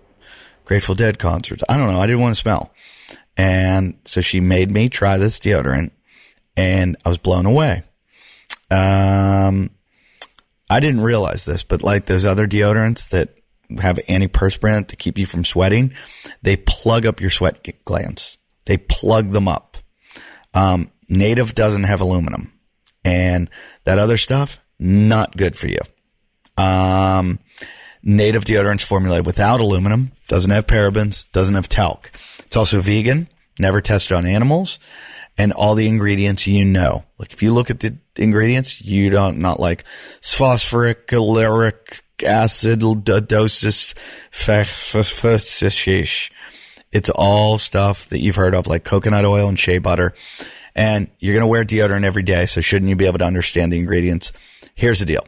Grateful Dead concerts. I don't know. I didn't want to smell. And so she made me try this deodorant, and I was blown away. I didn't realize this, but like those other deodorants that have antiperspirant to keep you from sweating, they plug up your sweat glands. They plug them up. Native doesn't have aluminum, and that other stuff, not good for you. Native deodorant's formulated without aluminum, doesn't have parabens, doesn't have talc. It's also vegan, never tested on animals, and all the ingredients Like if you look at the ingredients, not like phosphoric, caloric acid, dosis, it's all stuff that you've heard of, like coconut oil and shea butter. And you're going to wear deodorant every day, so shouldn't you be able to understand the ingredients? Here's the deal.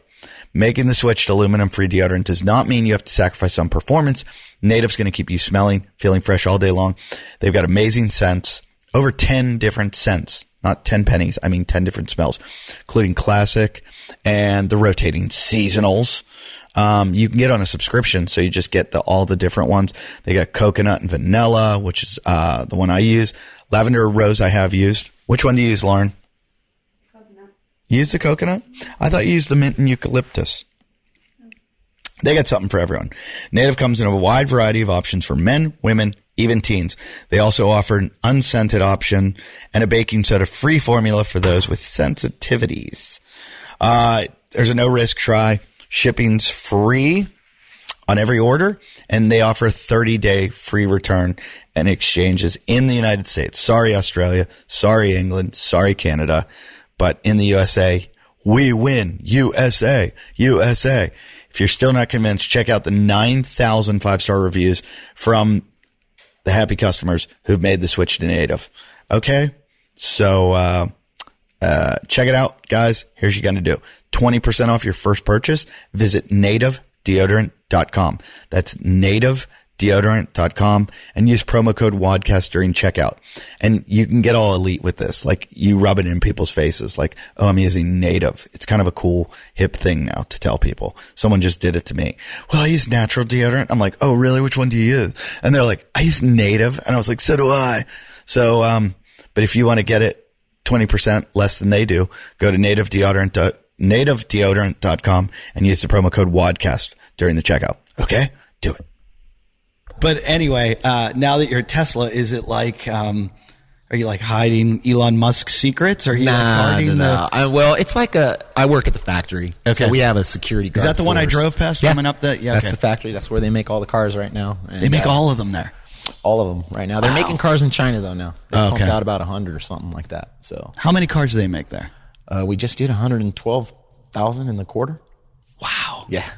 Making the switch to aluminum-free deodorant does not mean you have to sacrifice on performance. Native's going to keep you smelling, feeling fresh all day long. They've got amazing scents, over 10 different scents, not 10 pennies. I mean 10 different smells, including classic and the rotating seasonals. You can get on a subscription, so you just get all the different ones. They got coconut and vanilla, which is the one I use. Lavender or rose I have used. Which one do you use, Lauren? Coconut. You use the coconut? I thought you used the mint and eucalyptus. They got something for everyone. Native comes in a wide variety of options for men, women, even teens. They also offer an unscented option and a baking soda-free formula for those with sensitivities. There's a no-risk try. Shipping's free on every order, and they offer a 30-day free return and exchanges in the United States. Sorry, Australia. Sorry, England. Sorry, Canada. But in the USA, we win. USA. USA. If you're still not convinced, check out the 9,000 5-star reviews from the happy customers who've made the switch to Native. Okay? So, check it out, guys. Here's what you got to do. 20% off your first purchase. Visit nativedeodorant.com. That's nativedeodorant.com and use promo code WODCAST during checkout. And you can get all elite with this. Like, you rub it in people's faces. Like, oh, I'm using Native. It's kind of a cool, hip thing now to tell people. Someone just did it to me. Well, I use natural deodorant. I'm like, oh, really? Which one do you use? And they're like, I use Native. And I was like, so do I. So, but if you want to get it 20% less than they do, go to nativedeodorant.com and use the promo code WODCAST during the checkout. Okay? Do it. But anyway, now that you're at Tesla, is it like, are you like hiding Elon Musk's secrets? Or are you No. Well, it's like I work at the factory. Okay. So we have a security guard. Is that the one I force. drove past Yeah. coming up the, yeah, That's okay. the factory. That's where they make all the cars right now. And, They make all of them there. all of them right now. They're making cars in China though now. They Oh, pumped okay. out about 100 or something like that. So How many cars do they make there? we just did 112,000 in the quarter. Wow. Yeah.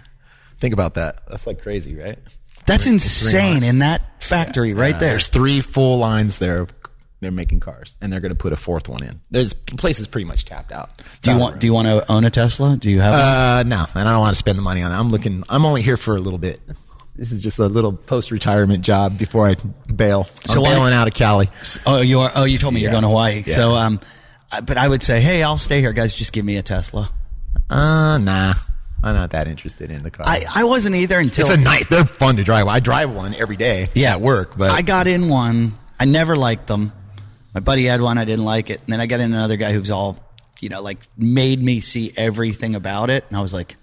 Think about that. That's like crazy, right? That's insane in that factory right there. There's 3 full lines there. They're making cars, and they're going to put a 4th one in. The place is pretty much tapped out. Do you want to own a Tesla? Do you have one? No, and I don't want to spend the money on it. I'm only here for a little bit. This is just a little post-retirement job before I bail. I'm bailing out of Cali. Oh, you are. Oh, you told me you're going to Hawaii. Yeah. So, but I would say, hey, I'll stay here, guys. Just give me a Tesla. Nah. I'm not that interested in the car. I wasn't either until They're fun to drive. I drive one every day at work, but I got in one. I never liked them. My buddy had one. I didn't like it. And then I got in another guy who's all, like made me see everything about it. And I was like,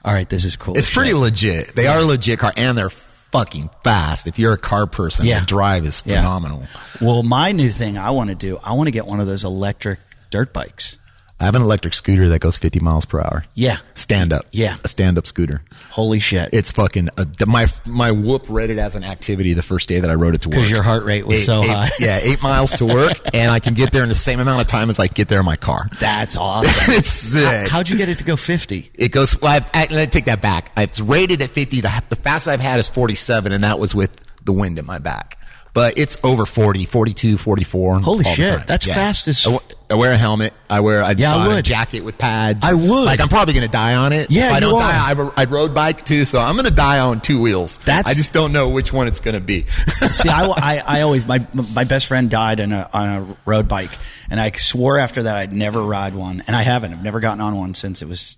all right, this is cool. it's pretty legit. They are a legit car, and they're fucking fast. If you're a car person, the drive is phenomenal. Well, my new thing I want to do, I want to get one of those electric dirt bikes. I have an electric scooter that goes 50 miles per hour. Yeah. Stand up. Yeah. A stand up scooter. Holy shit. It's fucking, my whoop read it as an activity the first day that I rode it to work. Because your heart rate was so high. 8 miles to work, and I can get there in the same amount of time as I get there in my car. That's awesome. It's sick. How'd you get it to go 50? It goes, let me take that back. It's rated at 50. The fastest I've had is 47, and that was with the wind in my back. But it's over 40, 42, 44. Holy all the shit. time. That's fast as... I wear a helmet. I I bought a would. jacket with pads. I would. Like, I'm probably going to die on it. Yeah, if I don't you die, I road bike too, so I'm going to die on 2 wheels. I just don't know which one it's going to be. See, I always, my best friend died on a road bike, and I swore after that I'd never ride one, and I haven't. I've never gotten on one since it was,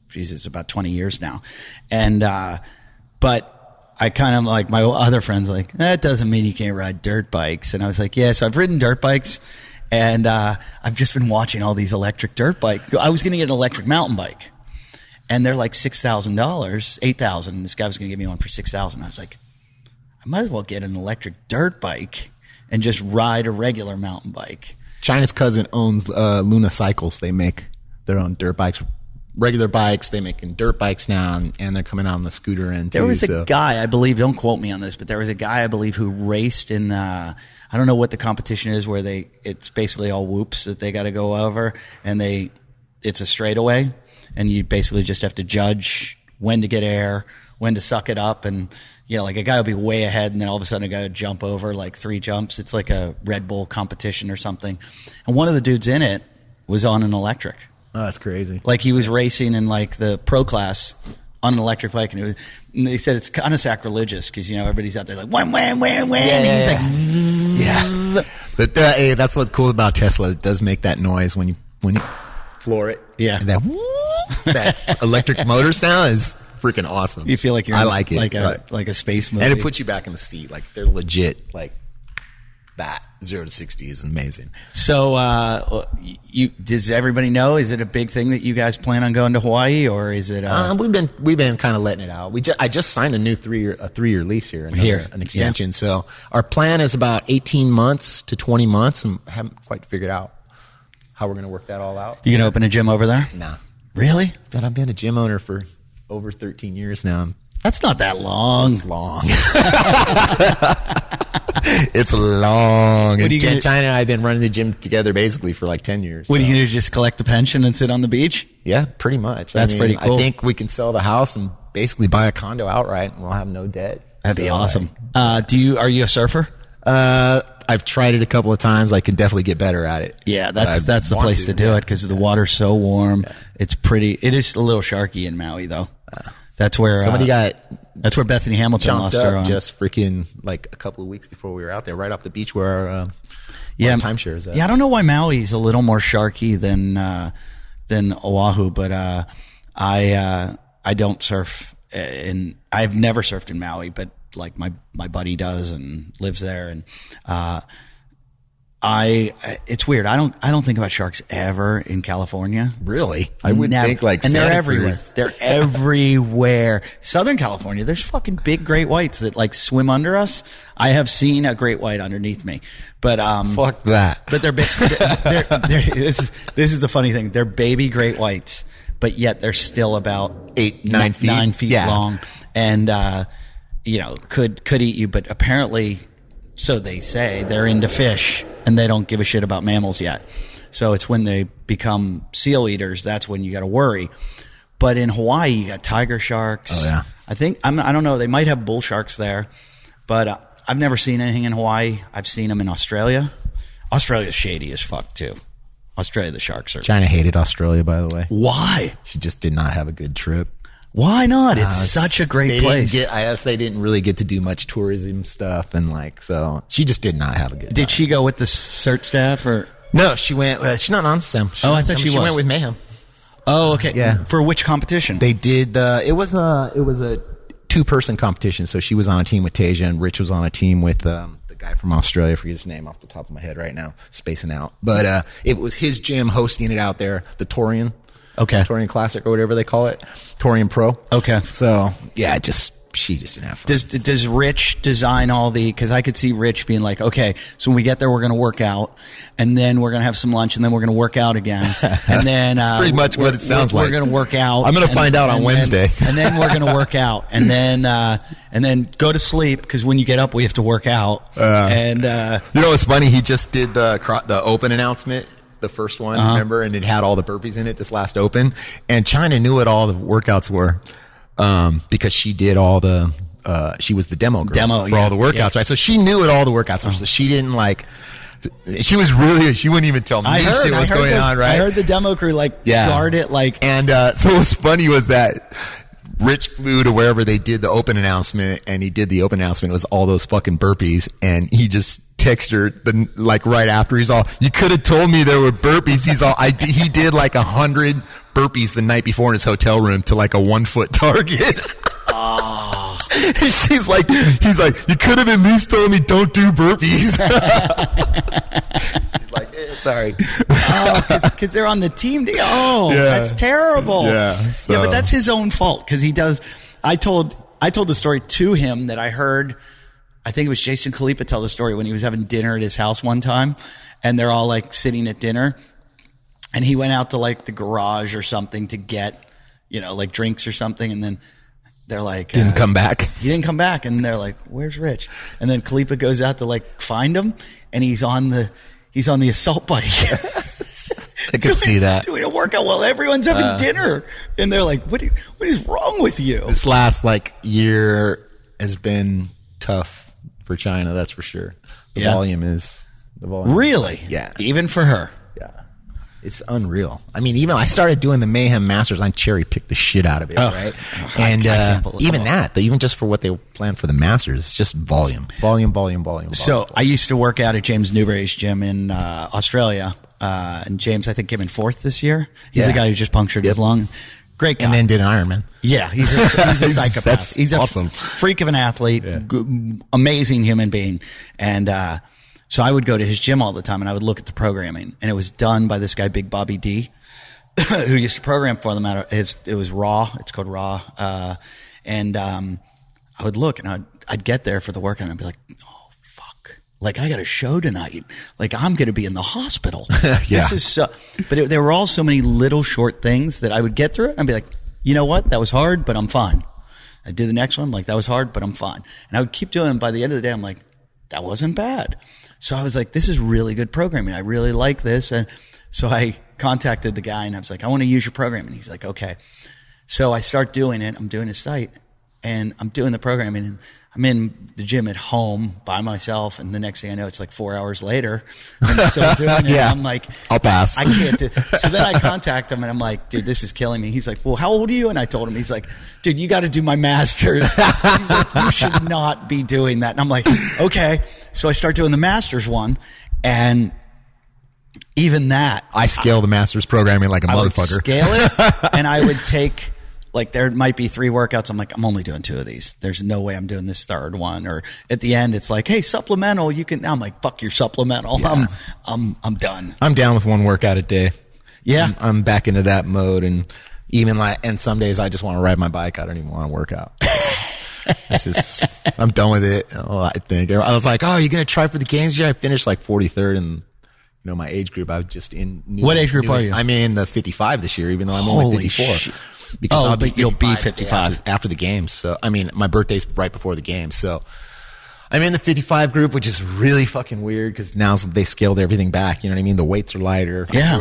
Jesus, about 20 years now. And, but I kind of like my other friends like, that doesn't mean you can't ride dirt bikes. And I was like, yeah, so I've ridden dirt bikes, and I've just been watching all these electric dirt bikes. I was going to get an electric mountain bike, and they're like $6,000, $8,000. This guy was going to give me one for $6,000. I was like, I might as well get an electric dirt bike and just ride a regular mountain bike. China's cousin owns Luna Cycles. They make their own dirt bikes. Regular bikes, they making dirt bikes now, and they're coming out on the scooter end too. There was a guy, I believe, don't quote me on this, but there was a guy, I believe, who raced in, I don't know what the competition is, where it's basically all whoops that they got to go over, and it's a straightaway, and you basically just have to judge when to get air, when to suck it up, and like a guy will be way ahead, and then all of a sudden a guy would jump over like 3 jumps. It's like a Red Bull competition or something, and one of the dudes in it was on an electric. Oh, that's crazy. Like he was racing in like the pro class on an electric bike, and they said it's kind of sacrilegious because everybody's out there like wham wham wham wham. Yeah, and he's like, But hey, that's what's cool about Tesla. It does make that noise when you floor it. Yeah. And that electric motor sound is freaking awesome. you feel like you're I like it. like a space movie, And it puts you back in the seat. Like they're legit. Like that 0 to 60 is amazing. So, does everybody know? Is it a big thing that you guys plan on going to Hawaii, or is it? We've been kind of letting it out. I just signed a new 3-year lease here, an extension. Yeah. So our plan is about 18 months to 20 months, and haven't quite figured out how we're going to work that all out. You gonna open a gym over there? Nah. Really? But I've been a gym owner for over 13 years now. That's not that long. It's long. It's long. China and I have been running the gym together basically for like 10 years. What are you going to just collect a pension and sit on the beach? Yeah, pretty much. That's pretty cool. I think we can sell the house and basically buy a condo outright, and we'll have no debt. That'd be awesome. Are you a surfer? I've tried it a couple of times. I can definitely get better at it. Yeah, that's the place to do it because the water's so warm. Yeah. It's pretty. It is a little sharky in Maui though. That's where that's where Bethany Hamilton lost her on. Just freaking like a couple of weeks before we were out there, right off the beach where our timeshare is at. Yeah, I don't know why Maui's a little more sharky than Oahu, but I don't surf, and I've never surfed in Maui, but like my buddy does and lives there, and it's weird. I don't think about sharks ever in California. Really? I would think like and Santa they're everywhere. Cruz. They're everywhere. Southern California, there's fucking big great whites that like swim under us. I have seen a great white underneath me, but fuck that. But they're this is the funny thing. They're baby great whites, but yet they're still about 9 feet long, and could eat you. But apparently, so they say, they're into fish and they don't give a shit about mammals yet. So it's when they become seal eaters, that's when you got to worry. But in Hawaii, you got tiger sharks. Oh, yeah. I don't know. They might have bull sharks there, but I've never seen anything in Hawaii. I've seen them in Australia. Australia's shady as fuck too. Australia, the sharks are. China hated Australia, by the way. Why? She just did not have a good trip. Why not? It's such a great place. I guess they didn't really get to do much tourism stuff, and so she just did not have a good time. Did she go with the CERT staff or? No, she went. She's not on STEM. I thought she went with Mayhem. Oh, okay. Yeah. For which competition? They did. It was a 2-person competition. So she was on a team with Tasia, and Rich was on a team with the guy from Australia. I forget his name off the top of my head right now, spacing out. But it was his gym hosting it out there, the Torian. Okay. Torian Classic or whatever they call it. Torian Pro. Okay. So, yeah, she just didn't have fun. Does Rich design all because I could see Rich being like, okay, so when we get there, we're going to work out, and then we're going to have some lunch, and then we're going to work out again. And then that's pretty much what it sounds like. We're going to work out. I'm going to find out on Wednesday. And then we're going to work out, and then go to sleep, because when you get up, we have to work out. You know what's funny? He just did the open announcement. The first one, remember? And it had all the burpees in it, this last open. And China knew what all the workouts were because she did all the she was the demo girl for all the workouts, right? So she knew what all the workouts were. So she didn't she wouldn't even tell me shit was going on, right? I heard the demo crew guard it And so what's funny was that Rich flew to wherever they did the open announcement, and he did the open announcement. It was all those fucking burpees, and he just texted her right after. He's all, you could have told me there were burpees. He's all, he did 100 burpees the night before in his hotel room to a 1 foot target. Oh. He's like, you could have at least told me don't do burpees. She's like, sorry. Because they're on the team. That's terrible. Yeah. So. Yeah, but that's his own fault, because he does. I told the story to him that I heard. I think it was Jason Khalipa tell the story when he was having dinner at his house one time, and they're all sitting at dinner, and he went out to the garage or something to get, drinks or something, and then they're like, didn't come back. He didn't come back, and they're like, where's Rich? And then Khalipa goes out to find him, and he's on the assault bike. I could see that. Doing a workout while everyone's having dinner, and they're like, what is wrong with you? This last year has been tough for China, that's for sure. The volume is really, yeah, even for her. Yeah, it's unreal. I mean, even I started doing the Mayhem Masters. I cherry picked the shit out of it, right? And even just for what they planned for the Masters, it's just volume. So I used to work out at James Newberry's gym in Australia, and James, I think, came in 4th this year. He's the guy who just punctured his lung. Great guy. And then did an Ironman. Yeah, he's a psychopath. He's awesome. Freak of an athlete, amazing human being. And So I would go to his gym all the time and I would look at the programming, and it was done by this guy, Big Bobby D, who used to program for them. It was Raw. It's called Raw. I would look and I'd get there for the workout and I'd be like, oh, fuck. Like, I got a show tonight. Like, I'm going to be in the hospital. This is so, but there were all so many little short things that I would get through it and I'd be like, you know what? That was hard, but I'm fine. I'd do the next one. I'm like, that was hard, but I'm fine. And I would keep doing it. By the end of the day, I'm like, that wasn't bad. So I was like, this is really good programming. I really like this. And so I contacted the guy and I was like, I want to use your program. And he's like, okay. So I start doing it. I'm doing his site and I'm doing the programming and I'm in the gym at home by myself. And the next thing I know, it's like 4 hours later. I'm still doing it. Yeah. I'm like, I'll pass. I can't do. So then I contact him and I'm like, dude, this is killing me. He's like, well, how old are you? And I told him, he's like, dude, you got to do my master's. He's like, you should not be doing that. And I'm like, okay. So I start doing the master's one, and even that, I scale the master's programming like a motherfucker. I would scale it, and I would take, like, there might be 3 workouts. I'm like, I'm only doing 2 of these. There's no way I'm doing this third one. Or at the end, it's like, hey, supplemental. You can. I'm like, fuck your supplemental. Yeah. I'm done. I'm down with 1 workout a day. Yeah, I'm back into that mode, and even and some days I just want to ride my bike. I don't even want to work out. It's just, I'm done with it. I think I was like, oh, are you going to try for the games? Yeah, I finished like 43rd in, my age group. I was just in. What age group are you? I'm in the 55 this year, even though I'm only 54. Shit. Because but you'll be 55 after the games. So, my birthday's right before the games. So I'm in the 55 group, which is really fucking weird because now they scaled everything back. You know what I mean? The weights are lighter. Yeah.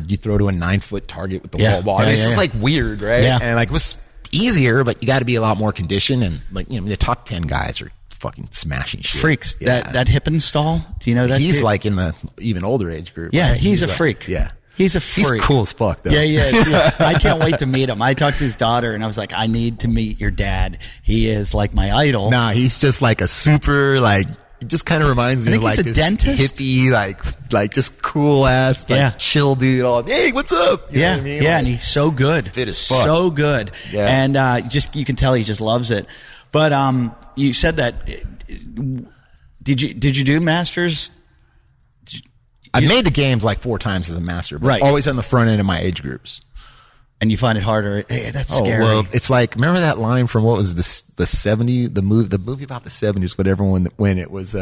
You throw to a 9-foot target with the wall bar. It's just like weird, right? Yeah. And like, it was easier, but you got to be a lot more conditioned. And like, the top 10 guys are fucking smashing shit. Freaks. Yeah. That Hippenstall. Do you know that? He's dude? like in the even older age group. Yeah, right? he's a like, freak. Yeah. He's a freak. He's cool as fuck, though. Yeah. I can't wait to meet him. I talked to his daughter, and I was like, I need to meet your dad. He is like my idol. Nah, he's just like a super, like, it just kind of reminds me of like he's a this dentist? hippie, like just cool ass, like chill dude. All, hey, what's up? You know what I mean? Yeah, like, and he's so good, fit as fuck. so good. Yeah. And you can tell he just loves it. But you said that. Did you do masters? I made the games like 4 times as a master, but right. always on the front end of my age groups. And you find it harder. Hey, that's scary. Well, it's like, remember that line from what was the 70s, the movie about the 70s, whatever, when it was,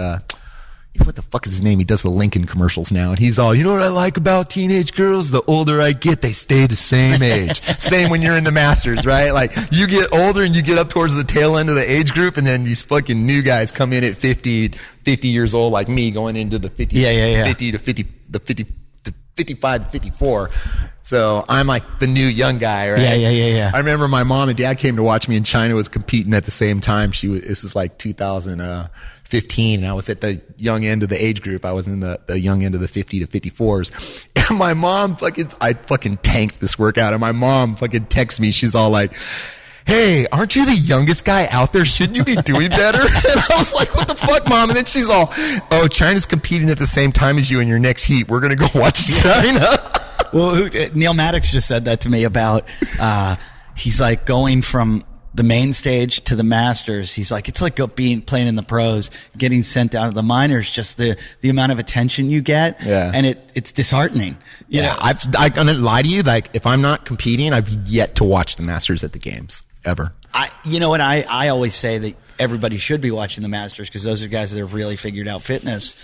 what the fuck is his name? He does the Lincoln commercials now, and he's all, you know what I like about teenage girls? The older I get, they stay the same age. Same when you're in the masters, right? Like, you get older and you get up towards the tail end of the age group, and then these fucking new guys come in at 50 years old, like me, going into the 50 to 55 to 54. So I'm like the new young guy, right? Yeah. I remember my mom and dad came to watch me, and China was competing at the same time. This was like 2015, and I was at the young end of the age group. I was in the young end of the 50 to 54s. And my mom I fucking tanked this workout, and my mom fucking texts me. She's all like, hey, aren't you the youngest guy out there? Shouldn't you be doing better? And I was like, what the fuck, Mom? And then she's all, oh, China's competing at the same time as you in your next heat. We're going to go watch China. Well, Neil Maddox just said that to me about, he's like going from the main stage to the masters. He's like, it's like playing in the pros, getting sent out of the minors, just the amount of attention you get. Yeah. And it's disheartening. Yeah. I'm not going to lie to you. Like, if I'm not competing, I've yet to watch the masters at the games. Ever. You know what? I always say that everybody should be watching the Masters because those are guys that have really figured out fitness.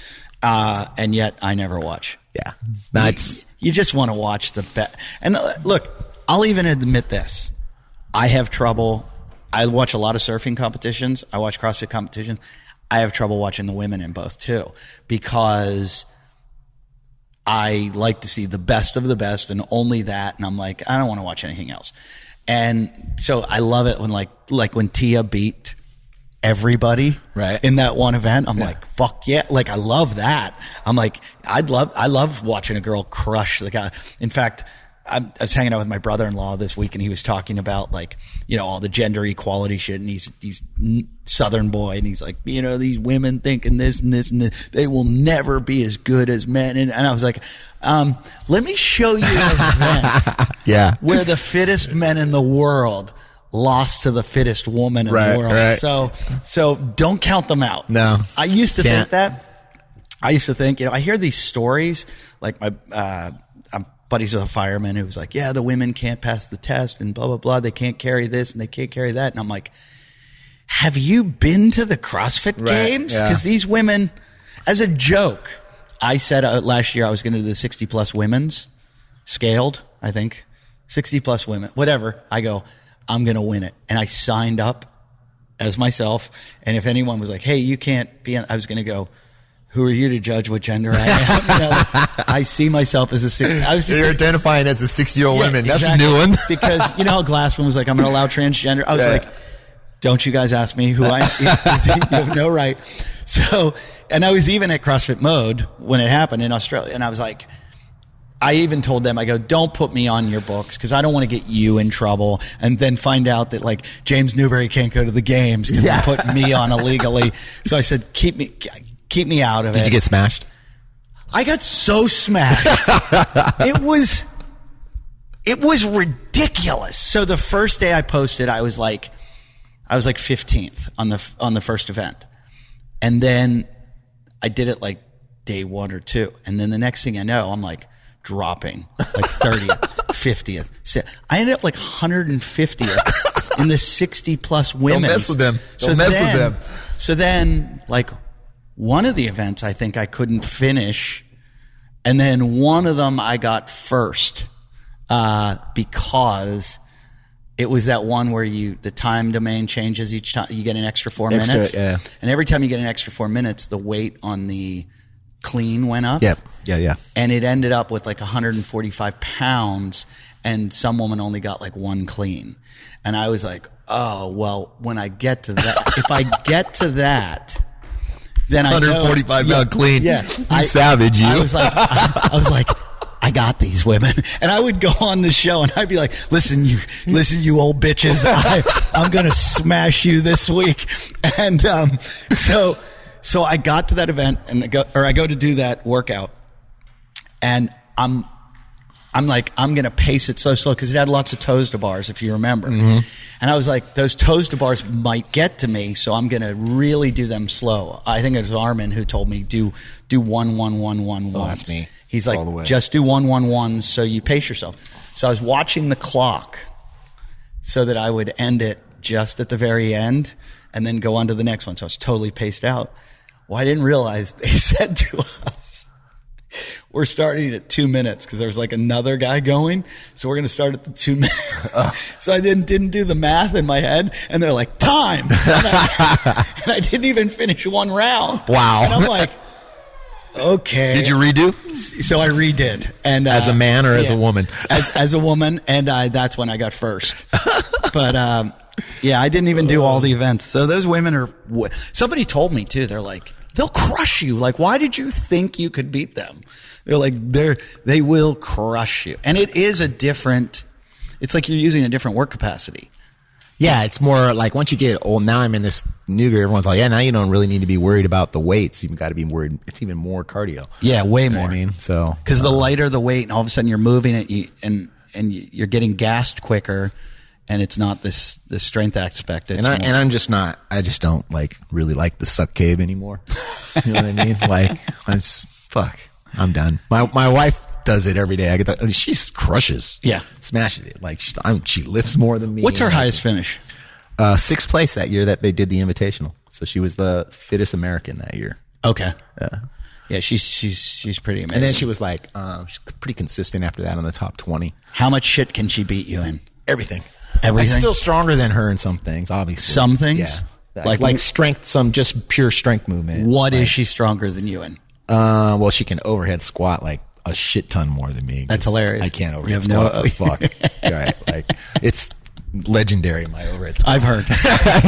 And yet I never watch. Yeah. That's, you just want to watch the best. And look, I'll even admit this. I have trouble. I watch a lot of surfing competitions. I watch CrossFit competitions. I have trouble watching the women in both too, because I like to see the best of the best and only that. And I'm like, I don't want to watch anything else. And so I love it when like when Tia beat everybody right in that one event. I'm like, fuck yeah. Like, I love that. I'm like, I love watching a girl crush the guy. In fact, I was hanging out with my brother-in-law this week, and he was talking about, like, all the gender equality shit, and he's Southern boy, and he's like, these women thinking this and this and this, they will never be as good as men. And I was like, let me show you an event where the fittest men in the world lost to the fittest woman in the world. Right. So don't count them out. No. I used to think that. I used to think, I hear these stories, like my I'm buddies with a fireman who was like, yeah, the women can't pass the test and blah, blah, blah. They can't carry this and they can't carry that. And I'm like, have you been to the CrossFit Games? Because these women, as a joke, I said last year I was going to do the 60 plus women's scaled, I think. 60 plus women, whatever. I go, I'm going to win it. And I signed up as myself. And if anyone was like, hey, you can't be, I was going to go, who are you to judge what gender I am? I see myself as a 60. I was just You're identifying as a 60-year-old woman. That's exactly. a new one. Because you know how Glassman was like, I'm going to allow transgender. I was like, don't you guys ask me who I am. You have no right. So, and I was even at CrossFit Mode when it happened in Australia. And I was like, I even told them, I go, don't put me on your books because I don't want to get you in trouble and then find out that like James Newberry can't go to the games because you put me on illegally. So I said, keep me out of it. Did you get smashed? I got so smashed. It was ridiculous. So the first day I posted, I was like 15th on the first event. And then I did it like day 1 or 2. And then the next thing I know, I'm like dropping like 30th, 50th. So I ended up like 150th in the 60 plus women. Don't mess with them. Don't mess with them. So then like one of the events I think I couldn't finish. And then one of them I got first because it was that one where the time domain changes each time. You get an extra 4 minutes. Yeah. And every time you get an extra 4 minutes, the weight on the clean went up. Yep. Yeah. And it ended up with like 145 pounds and some woman only got like 1 clean. And I was like, oh, well, when I get to that, if I get to that, then 145 pound clean. Yeah. You savage, you. I was like, I got these women. And I would go on the show and I'd be like, listen, you old bitches. I'm going to smash you this week. And, so I got to that event and I go to do that workout and I'm like, I'm going to pace it so slow because it had lots of toes to bars, if you remember. Mm-hmm. And I was like, those toes to bars might get to me, so I'm going to really do them slow. I think it was Armin who told me, do 1, 1, 1, 1, 1. Oh, that's me. He's like, just do 1, 1, 1 so you pace yourself. So I was watching the clock so that I would end it just at the very end and then go on to the next one. So I was totally paced out. Well, I didn't realize they said to us, we're starting at 2 minutes because there was like another guy going. So we're going to start at the 2 minutes. So I didn't do the math in my head. And they're like, time. And I didn't even finish 1 round. Wow. And I'm like, okay. Did you redo? So I redid. And as a man or as a woman? As a woman. And that's when I got first. But I didn't even do all the events. So those women are, somebody told me too, they're like, they'll crush you. Like, why did you think you could beat them? They're like, they will crush you. And it is it's like you're using a different work capacity. Yeah, it's more like once you get old, now I'm in this new gear, everyone's like, yeah, now you don't really need to be worried about the weights. You've got to be worried. It's even more cardio. Yeah, way more. You know what I mean? So, because the lighter the weight and all of a sudden you're moving it and you're getting gassed quicker. And it's not this strength aspect. I just don't like really like the suck cave anymore. You know what I mean? Like, I'm done. My wife does it every day. She crushes. Yeah. Smashes it. Like, she lifts more than me. What's her highest finish? 6th place that year that they did the Invitational. So she was the fittest American that year. Okay. Yeah. Yeah, she's pretty amazing. And then she was like, she's pretty consistent after that on the top 20. How much shit can she beat you in? Everything. Everything? I'm still stronger than her in some things, obviously. Some things? Yeah. Like strength, some just pure strength movement. What is she stronger than you in? Well, she can overhead squat like a shit ton more than me. That's hilarious. I can't overhead squat for fuck. Right. Like, it's legendary, my overhead squat. I've heard.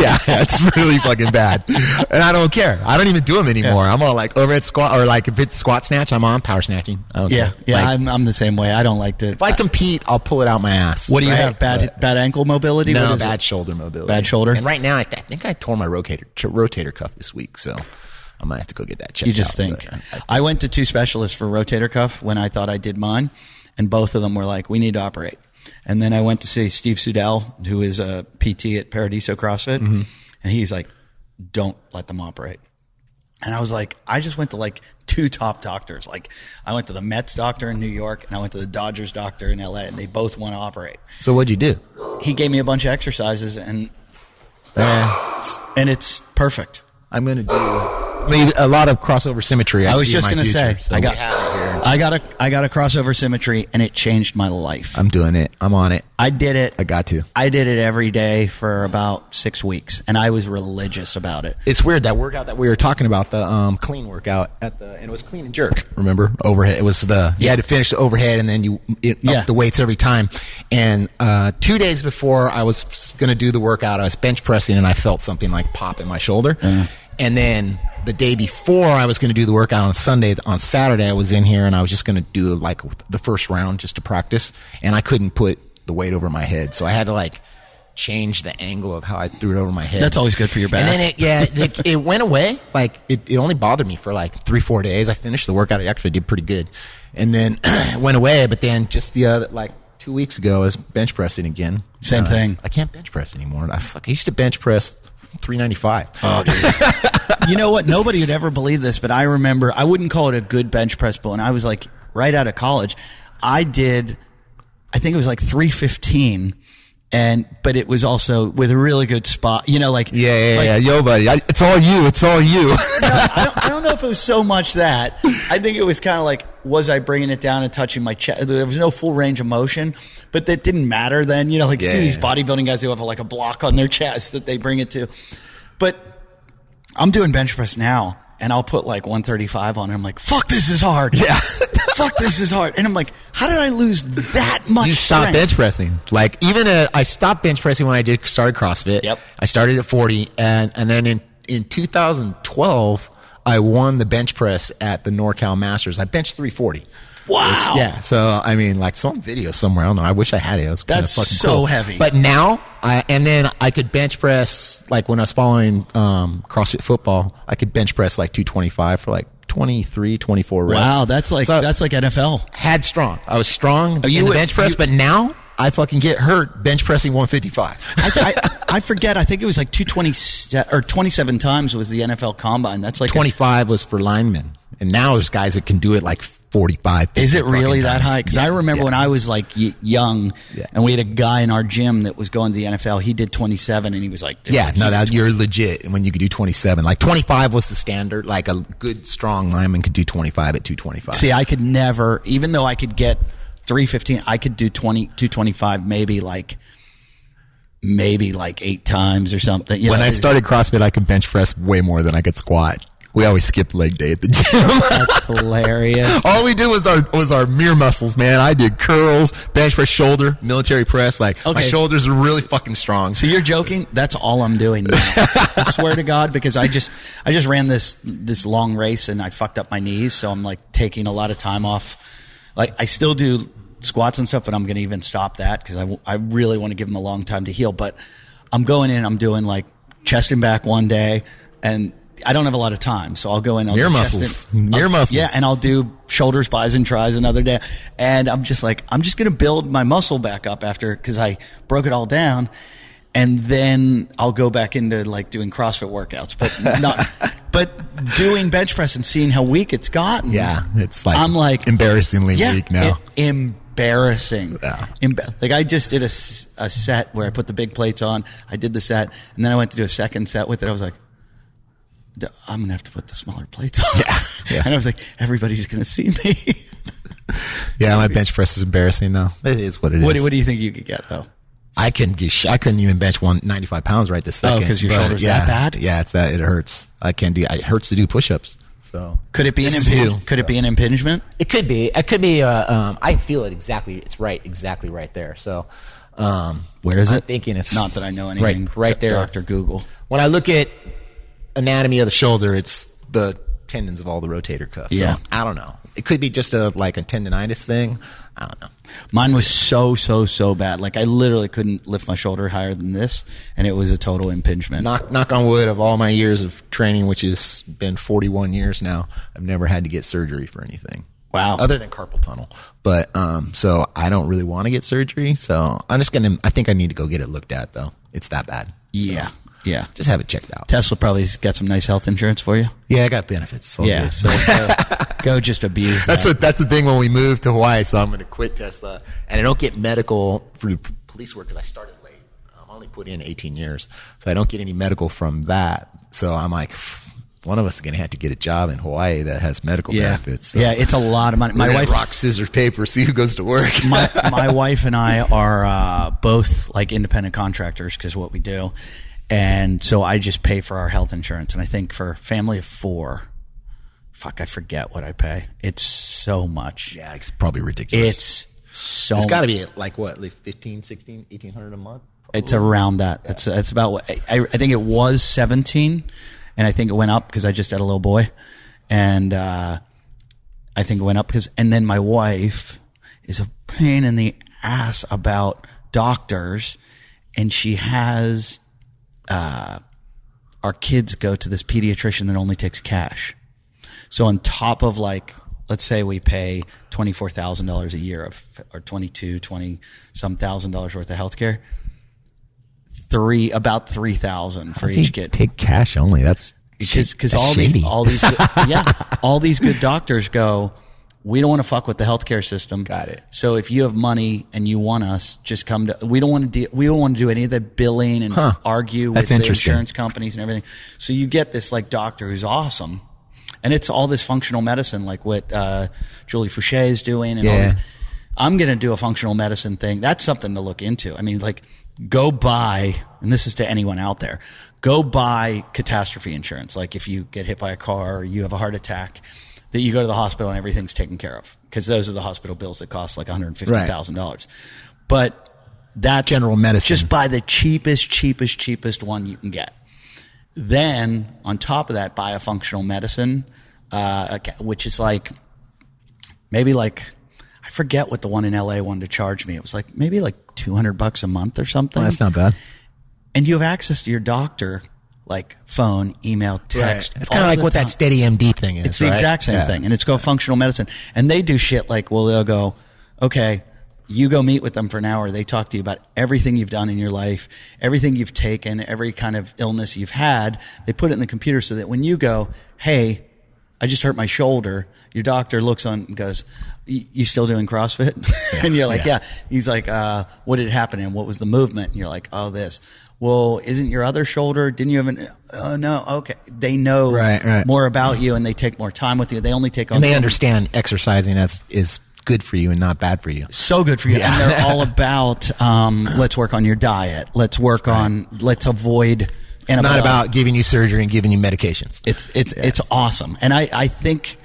Yeah, it's really fucking bad. And I don't care. I don't even do them anymore. Yeah. I'm all like overhead squat, or like if it's squat snatch, I'm on power snatching. I don't care. Yeah, like, I'm the same way. I don't like to. If I compete, I'll pull it out my ass. What do you have? Bad ankle mobility? No, bad shoulder mobility. Bad shoulder? And right now, I think I tore my rotator cuff this week, so I might have to go get that checked out. You just think. I went to 2 specialists for rotator cuff when I thought I did mine, and both of them were like, we need to operate. And then I went to see Steve Sudell, who is a PT at Paradiso CrossFit, and he's like, don't let them operate. And I was like, I just went to like 2 top doctors. Like I went to the Mets doctor in New York and I went to the Dodgers doctor in LA, and they both want to operate. So what'd you do? He gave me a bunch of exercises and it's perfect. I'm going to do maybe a lot of crossover symmetry. I was just going to say, so I got a crossover symmetry, and it changed my life. I'm doing it. I'm on it. I did it. I got to. I did it every day for about 6 weeks, and I was religious about it. It's weird, that workout that we were talking about, the clean workout and it was clean and jerk. Remember, overhead. It was you had to finish the overhead, and then up the weights every time. And 2 days before I was going to do the workout, I was bench pressing, and I felt something like pop in my shoulder. And then the day before I was going to do the workout on Saturday, I was in here and I was just going to do like the first round just to practice. And I couldn't put the weight over my head. So I had to like change the angle of how I threw it over my head. That's always good for your back. And then it went away. Like it only bothered me for like 3-4 days. I finished the workout. I actually did pretty good. And then it went away. But then just the other, like 2 weeks ago, I was bench pressing again. Same thing. I can't bench press anymore. I used to bench press 395. Oh, dude. You know what? Nobody would ever believe this, but I remember, I wouldn't call it a good bench press, but when I was like right out of college, I think it was like 315. But it was also with a really good spot, like. Yeah. Yo, buddy. It's all you. No, I don't know if it was so much that. I think it was kind of like, was I bringing it down and touching my chest? There was no full range of motion, but that didn't matter then. See these bodybuilding guys who have like a block on their chest that they bring it to. But I'm doing bench press now, and I'll put like 135 on it. I'm like, fuck, this is hard. Yeah. Fuck, this is hard. And I'm like, how did I lose that much You stopped strength? bench pressing. Like I stopped bench pressing when I started CrossFit. Yep. I started at 40, and then in 2012, I won the bench press at the NorCal Masters. I benched 340. Wow. So I mean, like some video somewhere. I don't know. I wish I had it. It was kind of fucking so cool. heavy. But now, I could bench press, like when I was following CrossFit football, I could bench press like 225 for like 23, 24 reps. Wow, that's like NFL. Had strong. I was strong you in the would- bench press, but now I fucking get hurt bench pressing 155. I forget. I think it was like 220 or 27 times was the NFL Combine. That's like 25 was for linemen, and now there's guys that can do it like 45. Is it really fucking that times. high? Because I remember when I was like young, and we had a guy in our gym that was going to the NFL. He did 27, and he was like, you're legit when you could do 27. Like 25 was the standard. Like a good strong lineman could do 25 at 225. See, I could never, even though I could get 315, I could do 225 maybe like 8 times or something. When I started CrossFit, I could bench press way more than I could squat. We always skipped leg day at the gym. That's hilarious. All we did was our mirror muscles, man. I did curls, bench press, shoulder, military press. Like my shoulders are really fucking strong. So you're joking? That's all I'm doing now. I swear to God, because I just ran this long race and I fucked up my knees, so I'm like taking a lot of time off. Like I still do squats and stuff, but I'm going to even stop that because I really want to give them a long time to heal. But I'm going in, I'm doing like chest and back one day, and I don't have a lot of time, so I'll go in. Mirror muscles. Mirror muscles. Yeah, and I'll do shoulders, bis, and tris another day. And I'm just like, I'm just going to build my muscle back up because I broke it all down. And then I'll go back into like doing CrossFit workouts, but doing bench press and seeing how weak it's gotten. Yeah, it's like I'm like embarrassingly weak now. Embarrassing. Yeah. Like I just did a set where I put the big plates on. I did the set, and then I went to do a second set with it. I was like, I'm going to have to put the smaller plates on. Yeah. And I was like, everybody's going to see me. Yeah, my bench press is embarrassing now. It is what it is. What do you think you could get, though? I couldn't even bench 195 pounds right this second. Oh, because your shoulder's that bad? Yeah, it's that. It hurts. It hurts to do push-ups. So could it be an impingement? Could it be an impingement? It could be. It could be. I feel it exactly. It's exactly right there. So, where is it? I'm thinking it's not that I know anything. Right there, Dr. Google. When I look at anatomy of the shoulder, it's the tendons of all the rotator cuffs. Yeah. So, I don't know. It could be just a tendonitis thing. I don't know. Mine was so bad. Like I literally couldn't lift my shoulder higher than this, and it was a total impingement. Knock on wood, of all my years of training, which has been 41 years now, I've never had to get surgery for anything. Wow. Other than carpal tunnel. But so I don't really want to get surgery. So I think I need to go get it looked at though. It's that bad. Yeah. So, Yeah. Just have it checked out. Tesla probably got some nice health insurance for you. Yeah, I got benefits. So Yeah. good. So go just abuse that. That's the thing when we moved to Hawaii. So I'm going to quit Tesla, and I don't get medical through police work because I started late. I'm only put in 18 years, so I don't get any medical from that. So I'm like, one of us is going to have to get a job in Hawaii that has medical benefits. So yeah, it's a lot of money. My wife, rock, scissors, paper, see who goes to work. my wife and I are both like independent contractors because what we do, and so I just pay for our health insurance. And I think for a family of 4, I forget what I pay. It's so much. Yeah, it's probably ridiculous. It's got to be like what, like 15, 16, 1,800 a month? Probably. It's around that. Yeah. It's about what I think it was 17. And I think it went up because I just had a little boy. And I think it went up because, and then my wife is a pain in the ass about doctors. And she has our kids go to this pediatrician that only takes cash. So on top of like, let's say we pay $24,000 a year or 20 some thousand dollars worth of healthcare. About 3,000 for each kid. Take cash only. That's because all these all these good doctors go, we don't want to fuck with the healthcare system. Got it. So if you have money and you want us, just come to. We don't want to do any of the billing and argue with the insurance companies and everything. So you get this like doctor who's awesome, and it's all this functional medicine like what Julie Fouché is doing and all this. I'm going to do a functional medicine thing. That's something to look into. I mean, like, go buy, and this is to anyone out there, go buy catastrophe insurance. Like if you get hit by a car or you have a heart attack, that you go to the hospital and everything's taken care of. Because those are the hospital bills that cost like $150,000. But that's general medicine. Just buy the cheapest one you can get. Then on top of that, buy a functional medicine, which is like maybe like, I forget what the one in LA wanted to charge me. It was like maybe like $200 a month or something. Oh, that's not bad. And you have access to your doctor, like phone, email, text. Right. It's kind of like what that Steady MD thing is. It's the exact same thing. And it's called functional medicine. And they do shit like, well, they'll go, okay, you go meet with them for an hour. They talk to you about everything you've done in your life, everything you've taken, every kind of illness you've had. They put it in the computer so that when you go, hey, I just hurt my shoulder, your doctor looks on and goes, you still doing CrossFit? Yeah. And you're like, yeah. He's like, what did happen and what was the movement? And you're like, oh, this. Well, isn't your other shoulder? Didn't you have an? Oh no. Okay. They know more about you and they take more time with you. They only take on. And they understand exercising is good for you and not bad for you. So good for you. Yeah. And they're all about, let's work on your diet. Let's work on, let's avoid. Not about giving you surgery and giving you medications. It's awesome. And I think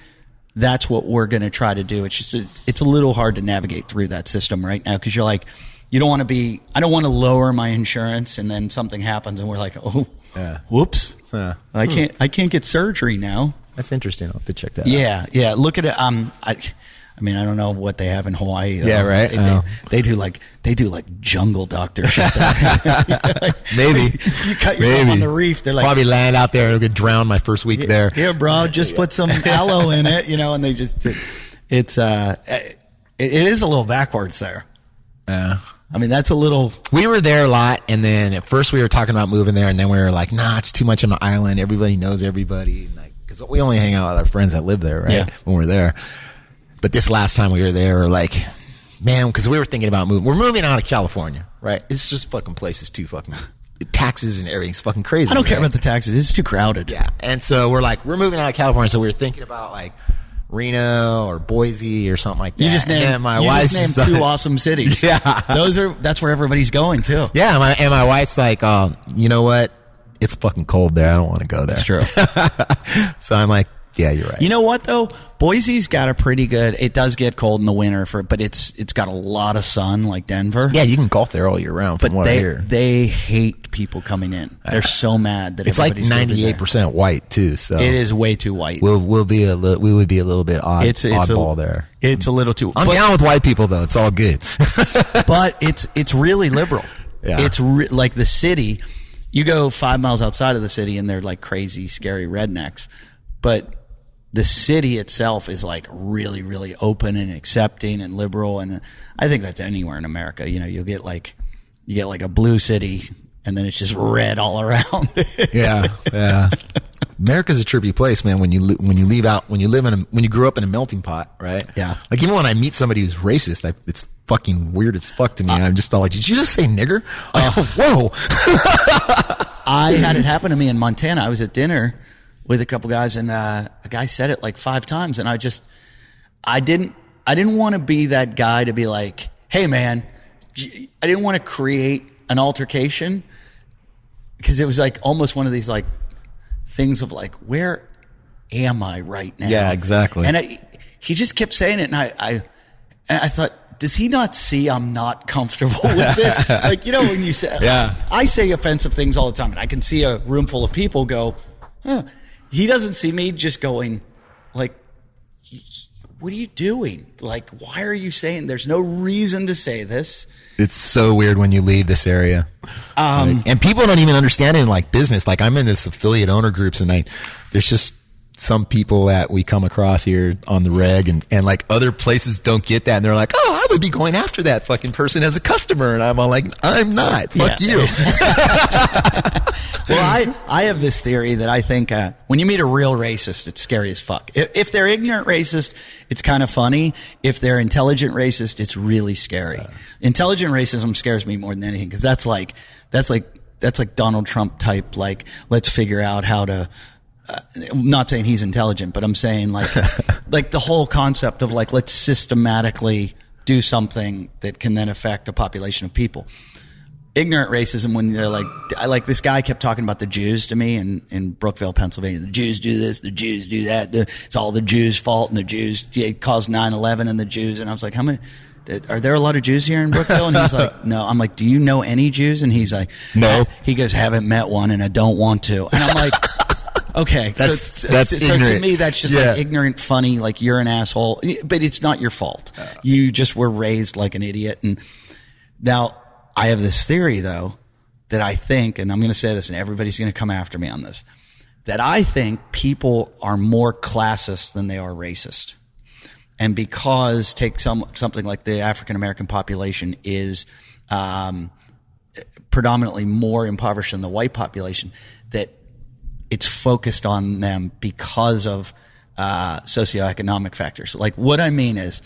that's what we're going to try to do. It's just, it's a little hard to navigate through that system right now. Cause you're like, you don't want to be, I don't want to lower my insurance and then something happens and we're like, oh, whoops. I can't get surgery now. That's interesting. I'll have to check that out. Yeah. Look at it. I mean, I don't know what they have in Hawaii. Yeah, right. They do like jungle doctor shit. Maybe you cut yourself on the reef. They're like probably land out there and get drowned my first week there. Here, bro, just put some aloe in it, and they just it is a little backwards there. Yeah. I mean, that's a little. We were there a lot, and then at first we were talking about moving there, and then we were like, nah, it's too much of an island. Everybody knows everybody, because we only hang out with our friends that live there, right? Yeah. When we're there. But this last time we were there, we're like, man, because we were thinking about moving. We're moving out of California, right? It's just fucking places too fucking taxes and everything's fucking crazy. I don't care about the taxes. It's too crowded. Yeah. And so we're like, we're moving out of California. So we were thinking about like Reno or Boise or something like that. You just named two awesome cities. Yeah. That's where everybody's going too. Yeah. My wife's like, oh, you know what? It's fucking cold there. I don't want to go there. That's true. So I'm like, yeah, you're right. You know what though? Boise's got a pretty good. It does get cold in the winter but it's got a lot of sun like Denver. Yeah, you can golf there all year round. From what I hear, they hate people coming in. They're so mad that it's like 98% white too. So it is way too white. We would be a little bit oddball there. It's a little too. I'm down with white people though. It's all good. But it's really liberal. Yeah. It's like the city. You go 5 miles outside of the city and they're like crazy, scary rednecks, but the city itself is like really, really open and accepting and liberal. And I think that's anywhere in America. You get like a blue city and then it's just red all around. Yeah. America's a trippy place, man. When you grow up in a melting pot, right? Yeah. Like even when I meet somebody who's racist, it's fucking weird as fuck to me. I'm just all like, did you just say nigger? Whoa. I had it happen to me in Montana. I was at dinner with a couple guys, and a guy said it like 5 times, and I didn't want to be that guy to be like, hey man, I didn't want to create an altercation, because it was like almost one of these like things of like, where am I right now? Yeah, exactly. And he just kept saying it, and I thought, does he not see I'm not comfortable with this? Like, you know, when you say, I say offensive things all the time, and I can see a room full of people go, huh. He doesn't see me just going like, what are you doing? Like, why are you saying, there's no reason to say this. It's so weird when you leave this area. And people don't even understand it in like business. Like I'm in this affiliate owner groups, and there's just some people that we come across here on the reg, and like other places don't get that. And they're like, oh, I would be going after that fucking person as a customer. And I'm all like, I'm not. Fuck you. Well, I have this theory that I think when you meet a real racist, it's scary as fuck. If they're ignorant racist, it's kind of funny. If they're intelligent racist, it's really scary. Intelligent racism scares me more than anything, because that's like Donald Trump type, like, let's figure out how to, I'm not saying he's intelligent, but I'm saying like the whole concept of like, let's systematically do something that can then affect a population of people. Ignorant racism, when they're like this guy kept talking about the Jews to me in Brookville, Pennsylvania. The Jews do this, the Jews do that. It's all the Jews' fault, and the Jews caused 9/11 and the Jews. And I was like, how many? Are there a lot of Jews here in Brookville? And he's like, no. I'm like, do you know any Jews? And he's like, no. He goes, haven't met one, and I don't want to. And I'm like, okay, that's so ignorant. To me, that's just like ignorant, funny, like you're an asshole, but it's not your fault. You just were raised like an idiot. And now I have this theory, though, that I think, and I'm going to say this, and everybody's going to come after me on this, that I think people are more classist than they are racist. And because take something like the African American population is predominantly more impoverished than the white population, that it's focused on them because of socioeconomic factors. Like, what I mean is,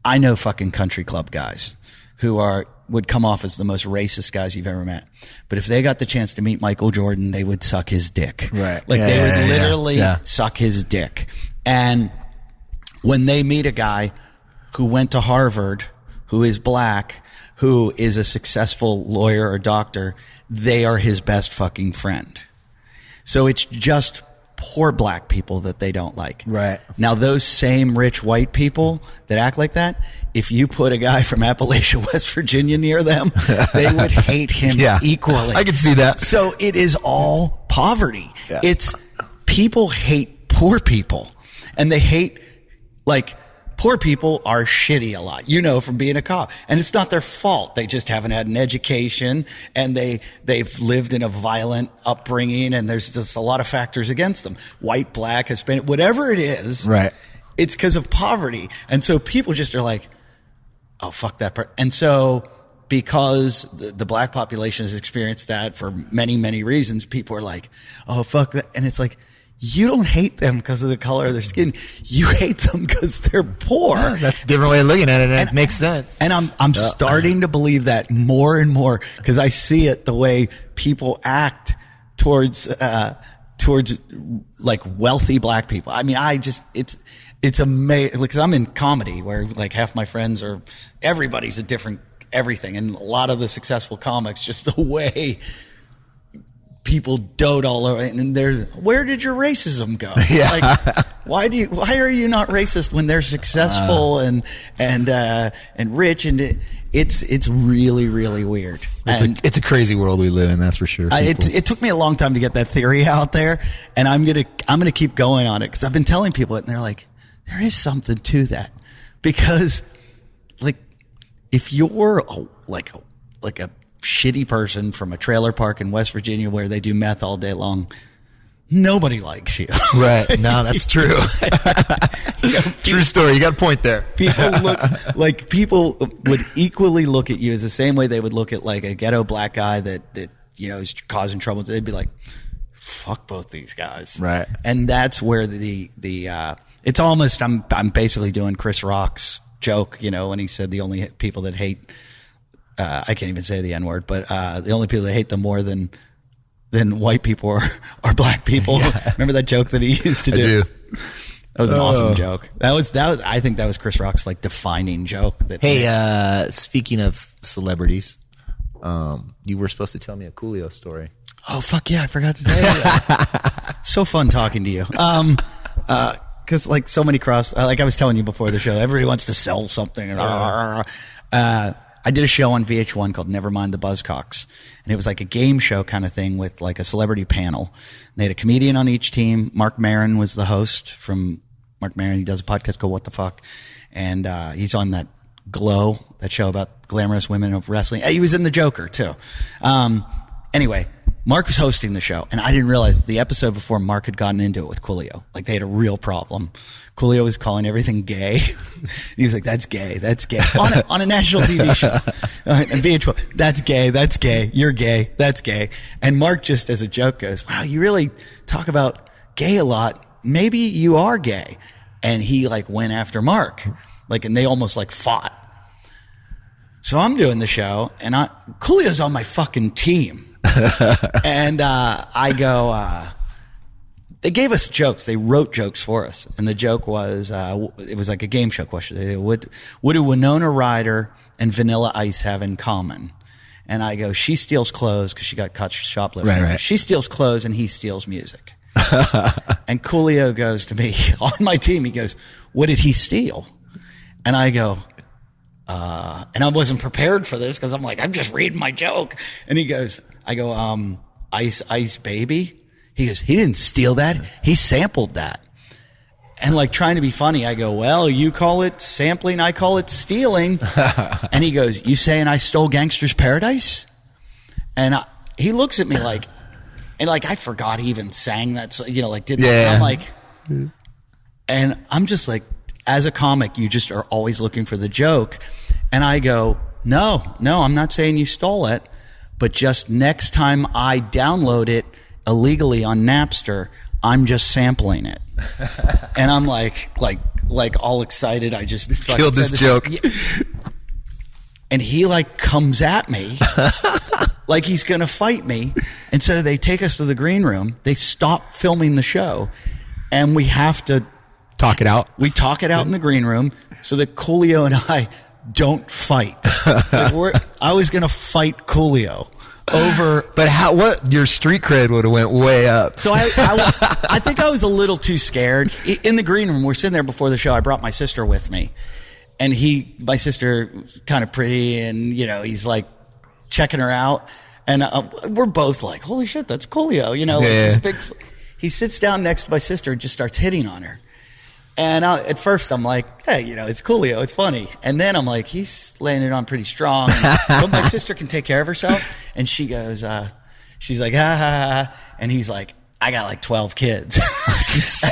I know fucking country club guys who would come off as the most racist guys you've ever met. But if they got the chance to meet Michael Jordan, they would suck his dick. Right. Like they would literally suck his dick. And when they meet a guy who went to Harvard, who is black, who is a successful lawyer or doctor, they are his best fucking friend. So it's just poor black people that they don't like. Right. Now, those same rich white people that act like that, if you put a guy from Appalachia, West Virginia near them, they would hate him equally. I can see that. So it is all poverty. Yeah. It's people hate poor people, and they hate, like, poor people are shitty a lot, you know, from being a cop. And it's not their fault. They just haven't had an education, and they've lived in a violent upbringing, and there's just a lot of factors against them. White, black, Hispanic, whatever it is. Right. It's because of poverty. And so people just are like, oh, fuck that person. And so because the black population has experienced that for many, many reasons, people are like, oh, fuck that. And it's like, you don't hate them because of the color of their skin. You hate them because they're poor. Yeah, that's a different way of looking at it, and it makes sense. And I'm starting to believe that more and more, because I see it the way people act towards like wealthy black people. I mean, it's amazing, because I'm in comedy where like half my friends are, everybody's a different everything, and a lot of the successful comics, just the way people dote all over, and where did your racism go? Yeah. Like, why are you not racist when they're successful and rich? And it's really, really weird. It's a crazy world we live in. That's for sure. It took me a long time to get that theory out there, and I'm gonna keep going on it, because I've been telling people it, and they're like, there is something to that, because like if you're like a shitty person from a trailer park in West Virginia where they do meth all day long, nobody likes you. Right. No, that's true. True story. You got a point there. People would equally look at you as the same way they would look at like a ghetto black guy that is causing trouble, they'd be like, fuck both these guys. Right. And that's where it's almost, I'm basically doing Chris Rock's joke, when he said the only people that hate, I can't even say the N word, but the only people that hate them more than white people are black people. Yeah. Remember that joke that he used to do? I do. That was an awesome joke. That was I think that was Chris Rock's like defining joke. Hey, speaking of celebrities, you were supposed to tell me a Coolio story. Oh fuck yeah, I forgot to say that. So fun talking to you. Cause like so many like I was telling you before the show, everybody wants to sell something. I did a show on VH1 called Nevermind the Buzzcocks, and it was like a game show kind of thing with like a celebrity panel. And they had a comedian on each team. Mark Maron was the host. From Mark Maron, he does a podcast called What the Fuck, and he's on that Glow, that show about glamorous women of wrestling. He was in The Joker too. Anyway, Mark was hosting the show, and I didn't realize the episode before Mark had gotten into it with Coolio. Like they had a real problem. Coolio was calling everything gay. He was like, "That's gay. That's gay." On a national TV show, and VH1, "That's gay. You're gay. That's gay." And Mark just as a joke goes, "Wow, you really talk about gay a lot. Maybe you are gay." And he like went after Mark, like, and they almost like fought. So I'm doing the show, and Coolio's on my fucking team. And I go, they gave us jokes. They wrote jokes for us. And the joke was, it was like a game show question. What do Winona Ryder and Vanilla Ice have in common? And I go, she steals clothes because she got caught shoplifting. Right. She steals clothes and he steals music. And Coolio goes to me on my team. He goes, what did he steal? And I go, and I wasn't prepared for this because I'm like, I'm just reading my joke. And he goes, I go, Ice Baby. He goes, he didn't steal that. He sampled that. And like trying to be funny, I go, well, you call it sampling, I call it stealing. And he goes, you saying I stole Gangster's Paradise? And he looks at me like, and like I forgot he even sang that, like did that. Yeah. I'm like, and I'm just like, as a comic, you just are always looking for the joke. And I go, no, I'm not saying you stole it, but just next time I download it illegally on Napster, I'm just sampling it. And I'm like all excited. I just killed this joke. And he like comes at me like he's going to fight me. And so they take us to the green room. They stop filming the show and we have to talk it out. We talk it out in the green room so that Coolio and I don't fight. I was going to fight Coolio over. But what your street cred would have went way up. So I think I was a little too scared. In the green room, we're sitting there before the show. I brought my sister with me, and my sister kind of pretty, and he's like checking her out, and we're both like, holy shit, that's Coolio, he sits down next to my sister and just starts hitting on her. And at first I'm like, hey, it's Coolio, it's funny. And then I'm like, he's laying it on pretty strong. But my sister can take care of herself. And she goes, she's like, ha, ha, ha. And he's like, I got like 12 kids.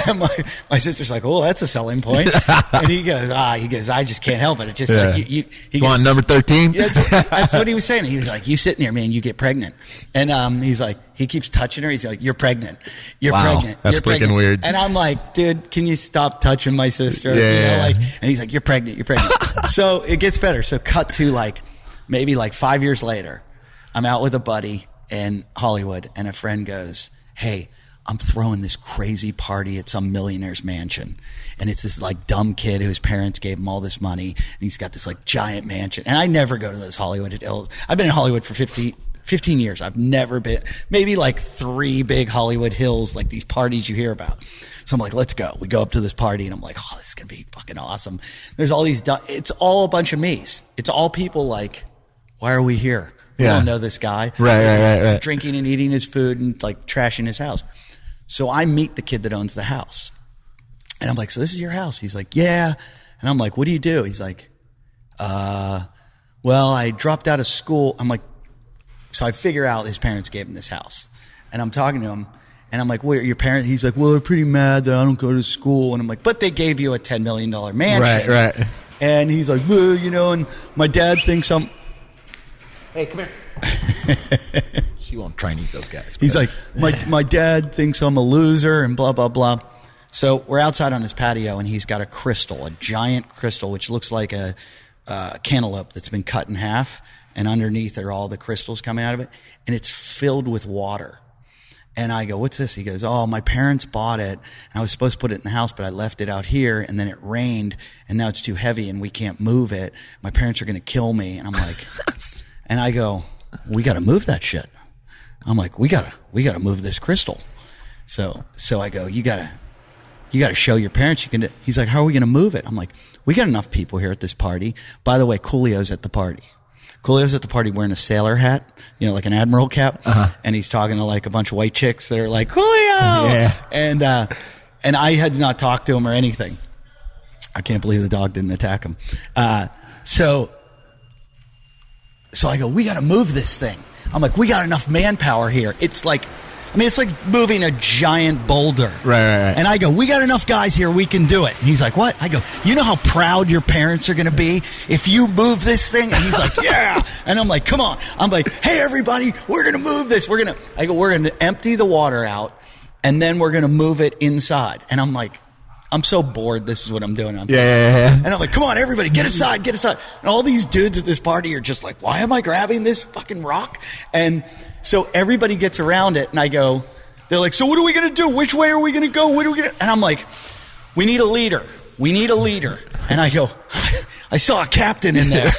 And my sister's like, oh, that's a selling point. And he goes, I just can't help it. It's just like, he goes, on number 13? Yeah, that's what he was saying. He was like, you sitting here, man, you get pregnant. And he's like, he keeps touching her. He's like, you're pregnant. You're pregnant. That's freaking weird. And I'm like, dude, can you stop touching my sister? Yeah. And he's like, you're pregnant. So it gets better. So cut to maybe 5 years later, I'm out with a buddy in Hollywood and a friend goes, hey, I'm throwing this crazy party at some millionaire's mansion. And it's this dumb kid whose parents gave him all this money. And he's got this giant mansion. And I never go to those Hollywood hills. I've been in Hollywood for 15 years. I've never been, maybe 3 big Hollywood hills, these parties you hear about. So I'm like, let's go. We go up to this party and I'm like, oh, this is going to be fucking awesome. There's all these, it's all a bunch of me's. It's all people why are we here? We don't know this guy. Right. Drinking and eating his food and trashing his house. So I meet the kid that owns the house. And I'm like, so this is your house? He's like, yeah. And I'm like, what do you do? He's like, well, I dropped out of school. I'm like, so I figure out his parents gave him this house. And I'm talking to him. And I'm like, well, your parents? He's like, well, they're pretty mad that I don't go to school. And I'm like, but they gave you a $10 million mansion. Right. And he's like, well, and my dad thinks I'm... Hey, come here. She won't try and eat those guys. He's like, my dad thinks I'm a loser and blah, blah, blah. So we're outside on his patio, and he's got a giant crystal, which looks like a cantaloupe that's been cut in half, and underneath are all the crystals coming out of it, and it's filled with water. And I go, what's this? He goes, oh, my parents bought it. I was supposed to put it in the house, but I left it out here, and then it rained, and now it's too heavy, and we can't move it. My parents are going to kill me. And I'm like, and I go, we got to move that shit. I'm like, we got to move this crystal. So I go, you got to show your parents you can do. He's like, how are we going to move it? I'm like, we got enough people here at this party. By the way, Coolio's at the party. Coolio's at the party wearing a sailor hat, like an admiral cap, and he's talking to like a bunch of white chicks that are like, Coolio! Yeah. And I had not talked to him or anything. I can't believe the dog didn't attack him. So I go, we got to move this thing. I'm like, we got enough manpower here. It's like moving a giant boulder. Right. And I go, we got enough guys here, we can do it. And he's like, what? I go, you know how proud your parents are going to be if you move this thing? And he's like, yeah. And I'm like, come on. I'm like, hey, everybody, we're going to move this. We're going to empty the water out, and then we're going to move it inside. And I'm like, I'm so bored. This is what I'm doing. Yeah. And I'm like, come on, everybody, get aside. And all these dudes at this party are just like, why am I grabbing this fucking rock? And so everybody gets around it, and they're like, so what are we going to do? Which way are we going to go? What are we going to? And I'm like, we need a leader. And I go, I saw a captain in there.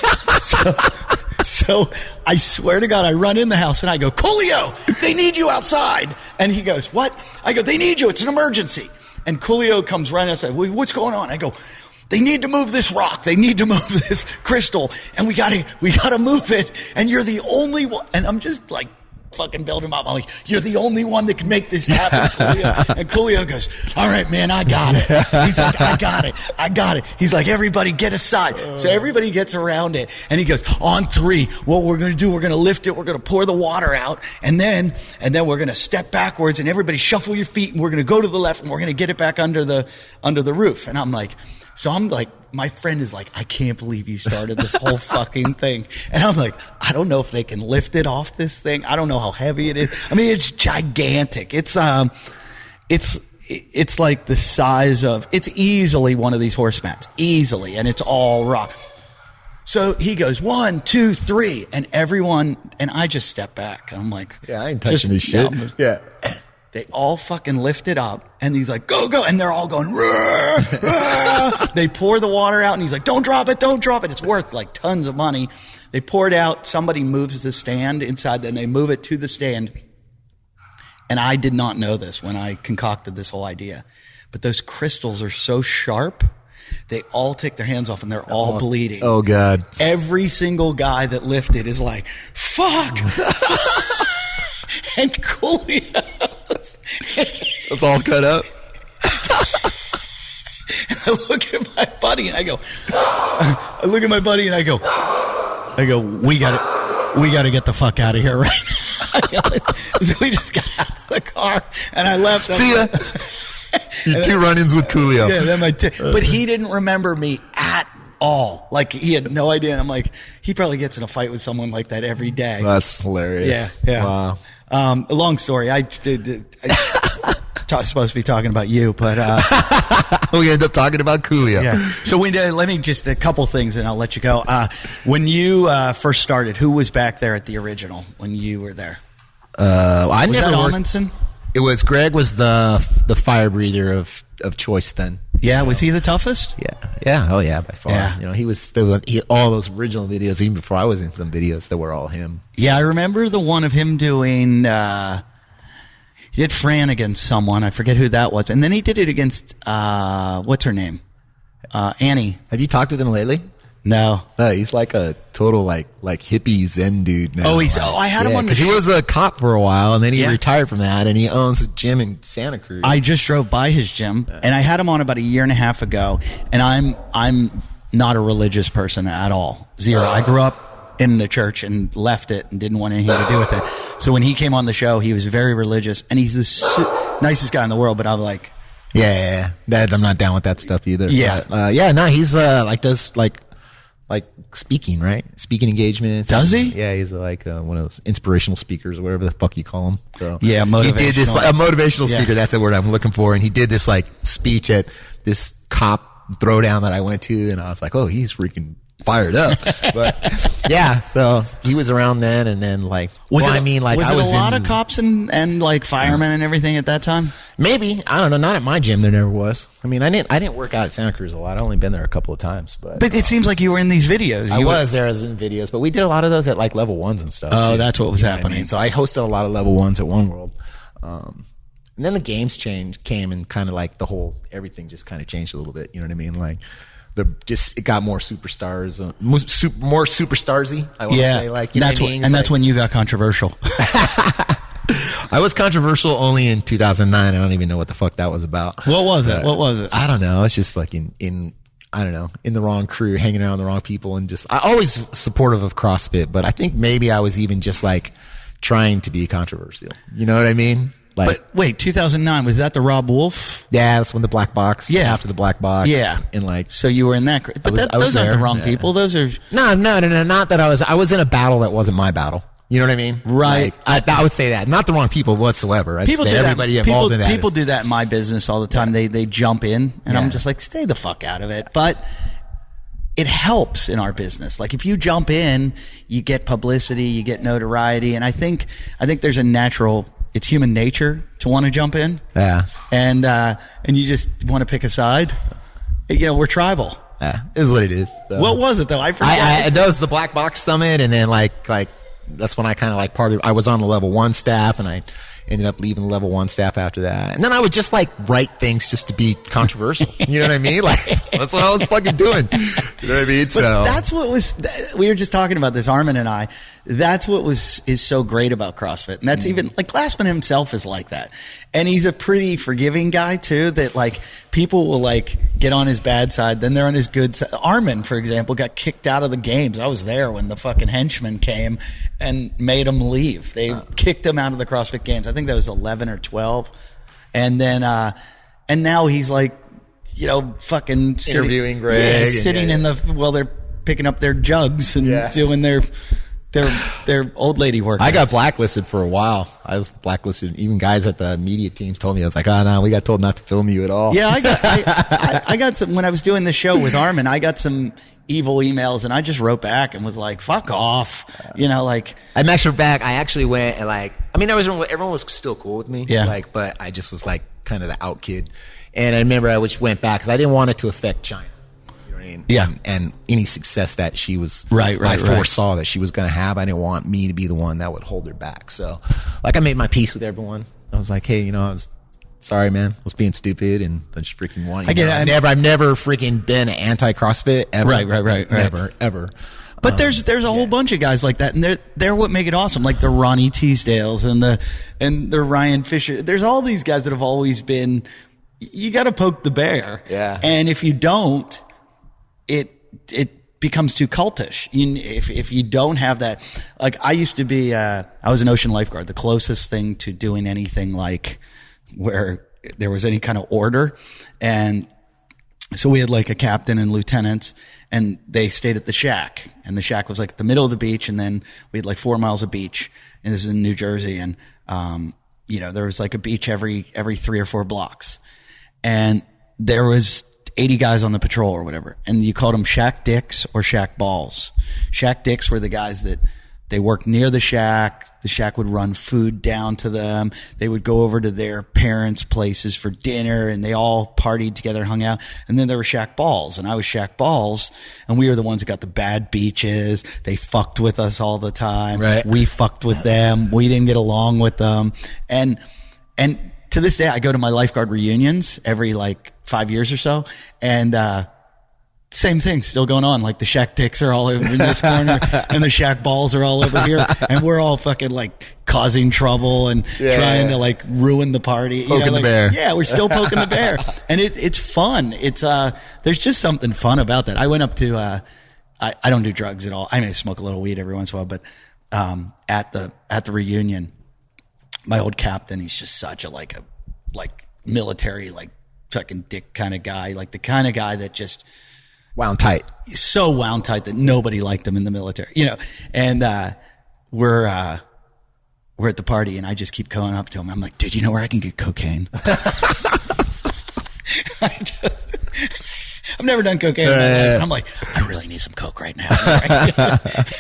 So I swear to God, I run in the house and I go, Coolio, they need you outside. And he goes, what? I go, they need you. It's an emergency. And Coolio comes running outside. What's going on? I go, they need to move this rock. They need to move this crystal. And we gotta move it. And you're the only one. And I'm just like, fucking build him up. I'm like, you're the only one that can make this happen, Coolio. And Coolio goes, all right, man, I got it. He's like, I got it. He's like, everybody get aside. So everybody gets around it. And he goes, on 3, what we're going to do, we're going to lift it. We're going to pour the water out. And then we're going to step backwards, and everybody shuffle your feet, and we're going to go to the left, and we're going to get it back under the roof. And I'm like, my friend is like, I can't believe you started this whole fucking thing. And I'm like, I don't know if they can lift it off this thing. I don't know how heavy it is. I mean, it's gigantic. It's like the size of, it's easily one of these horse mats. Easily. And it's all rock. So he goes, 1, 2, 3. And everyone, and I just step back. And I'm like, yeah, I ain't touching this shit. Yeah. They all fucking lift it up, and he's like, go, go. And they're all going, rah, rah. They pour the water out, and he's like, don't drop it. It's worth like tons of money. They pour it out. Somebody moves the stand inside, then they move it to the stand. And I did not know this when I concocted this whole idea. But those crystals are so sharp, they all take their hands off, and they're all bleeding. Oh, God. Every single guy that lifted is like, fuck. And Coolio. It's all cut up. And I look at my buddy and I go, we gotta get the fuck out of here right now. So we just got out of the car and I left. See ya. Your 2 run-ins with Coolio. Yeah, but he didn't remember me at all. Like, he had no idea. And I'm like, he probably gets in a fight with someone like that every day. That's hilarious. Yeah. Wow. A long story. I supposed to be talking about you, but we end up talking about Coolio. Yeah. So let me just a couple things, and I'll let you go. When you first started, who was back there at the original when you were there? I was never that worked. Amundsen? It was Greg. Was the fire breather of choice then? Yeah. Was he the toughest? Yeah. Oh yeah, by far. Yeah. He was all those original videos. Even before I was in some videos, that were all him. Yeah, I remember the one of him doing. He did Fran against someone. I forget who that was, and then he did it against what's her name, Annie. Have you talked with him lately? No. He's like a total like hippie Zen dude now. I had him on the show. He was a cop for a while, and then he retired from that, and he owns a gym in Santa Cruz. I just drove by his gym, and I had him on about a year and a half ago, and I'm not a religious person at all. Zero. I grew up in the church and left it and didn't want anything to do with it. So when he came on the show, he was very religious, and he's the nicest guy in the world, but I'm like... Yeah. I'm not down with that stuff either. Yeah. But, he's does like speaking, right? Speaking engagements. Does he? Yeah, he's like one of those inspirational speakers or whatever the fuck you call him. So Yeah, he did this motivational. a motivational Yeah. speaker. That's the word I'm looking for. And he did this like speech at this cop throwdown that I went to, and I was like, oh, he's freaking fired up. But yeah, so he was around then, and then like, Was well, it, I mean, like, was I it was a lot in, of cops and like firemen and everything at that time? maybe, I don't know. Not at my gym, there never was. I mean, I didn't work out at Santa Cruz a lot. I only been there a couple of times, but But it seems like you were in these videos. I You were- was there as in videos, but we did a lot of those at like level ones and stuff. Oh, too. that's what was You know happening. I mean? So I hosted a lot of level ones at One World. And then the games came and kind of like the whole, everything just kind of changed a little bit. You know what I mean? Like it got more superstars, more superstarsy. I want to Yeah, say, like, you know that's what I mean? and It's that's like, when you got controversial. I was controversial only in 2009. I don't even know what the fuck that was about. What was it? What was it? I don't know. It's just like I don't know, in the wrong crew, hanging around the wrong people, and just, I always supportive of CrossFit, but I think maybe I was even just like trying to be controversial. You know what I mean? Like, But wait, 2009, was that the Rob Wolf? yeah, that's when the black box, Yeah. after the black box. Yeah. And like, So you were in that. But I was those aren't the there. wrong Yeah. people. Those are. no, not that I was in a battle that wasn't my battle. You know what I mean? Right. Like, I would say that. Not the wrong people whatsoever. I'd People say do everybody that. involved in that. People do that in my business all the time. They jump in, and I'm Yeah. just like, stay the fuck out of it. But it helps in our business. Like if you jump in, you get publicity, you get notoriety, and I think there's a natural. It's human nature to want to jump in. Yeah. And you just want to pick a side. You know, we're tribal. Yeah. It is what it is. So. What was it though? I forget. I know it's the Black Box Summit, and then like that's when I kind of like I was on the level 1 staff, and I ended up leaving the level 1 staff after that. And then I would just like write things just to be controversial. You know what I mean? Like that's what I was fucking doing. You know what I mean? But So that's what was. We were just talking about this, Armin and I. That's what is so great about CrossFit, and that's even like Glassman himself is like that, and he's a pretty forgiving guy too. That like people will like get on his bad side, then they're on his good side. Armin, for example, got kicked out of the games. I was there when the fucking henchmen came and made him leave. They kicked him out of the CrossFit games. I think that was 11 or 12, and then and now he's like, you know, fucking Interviewing Greg yeah, and- sitting in the while they're picking up their jugs and doing their old lady work. I got blacklisted for a while. I was blacklisted. Even guys at the media teams told me, I was like, oh no, we got told not to film you at all. Yeah, I got some when I was doing the show with Armin. I got some evil emails, and I just wrote back and was like, "Fuck off," you know, like. I actually back. I actually went and like, I mean, everyone was still cool with me. Yeah. Like, but I just was like kind of the out kid. And I remember I just went back because I didn't want it to affect China. You know what I mean? Yeah. And any success that she was Right, I right. foresaw that she was going to have, I didn't want me to be the one that would hold her back. So, like, I made my peace with everyone. I was like, hey, you know, I was sorry, man. I was being stupid and I just freaking want you. I get know, it. I've never freaking been anti CrossFit ever. Right. Never, ever. But there's a whole bunch of guys like that, and they're what make it awesome. Like the Ronnie Teasdales and the Ryan Fisher. There's all these guys that have always been. You got to poke the bear. Yeah. And if you don't, it becomes too cultish. If you don't have that, like I used to be, I was an ocean lifeguard, the closest thing to doing anything like where there was any kind of order. And so we had like a captain and lieutenants, and they stayed at the shack, and the shack was like at the middle of the beach. And then we had like 4 miles of beach, and this is in New Jersey. And, you know, there was like a beach every 3 or 4 blocks. And there was 80 guys on the patrol or whatever. And you called them shack dicks or shack balls. Shack dicks were the guys that they worked near the shack. The shack would run food down to them. They would go over to their parents' places for dinner, and they all partied together, hung out. And then there were shack balls, and I was shack balls, and we were the ones that got the bad beaches. They fucked with us all the time. Right. We fucked with them. We didn't get along with them. And to this day, I go to my lifeguard reunions every like 5 years or so, and same thing still going on. Like the shack dicks are all over in this corner, and the shack balls are all over here, and we're all fucking like causing trouble and trying to like ruin the party. Poking the bear. Yeah, we're still poking the bear, and it's fun. It's there's just something fun about that. I went up to I don't do drugs at all. I may smoke a little weed every once in a while, but at the reunion, my old captain, he's just such a like military, like fucking dick kind of guy, like the kind of guy that just Wound tight. So wound tight that nobody liked him in the military, you know. And we're at the party, and I just keep going up to him. I'm like, dude, you know where I can get cocaine? I've never done cocaine in my life. And I'm like, I really need some coke right now.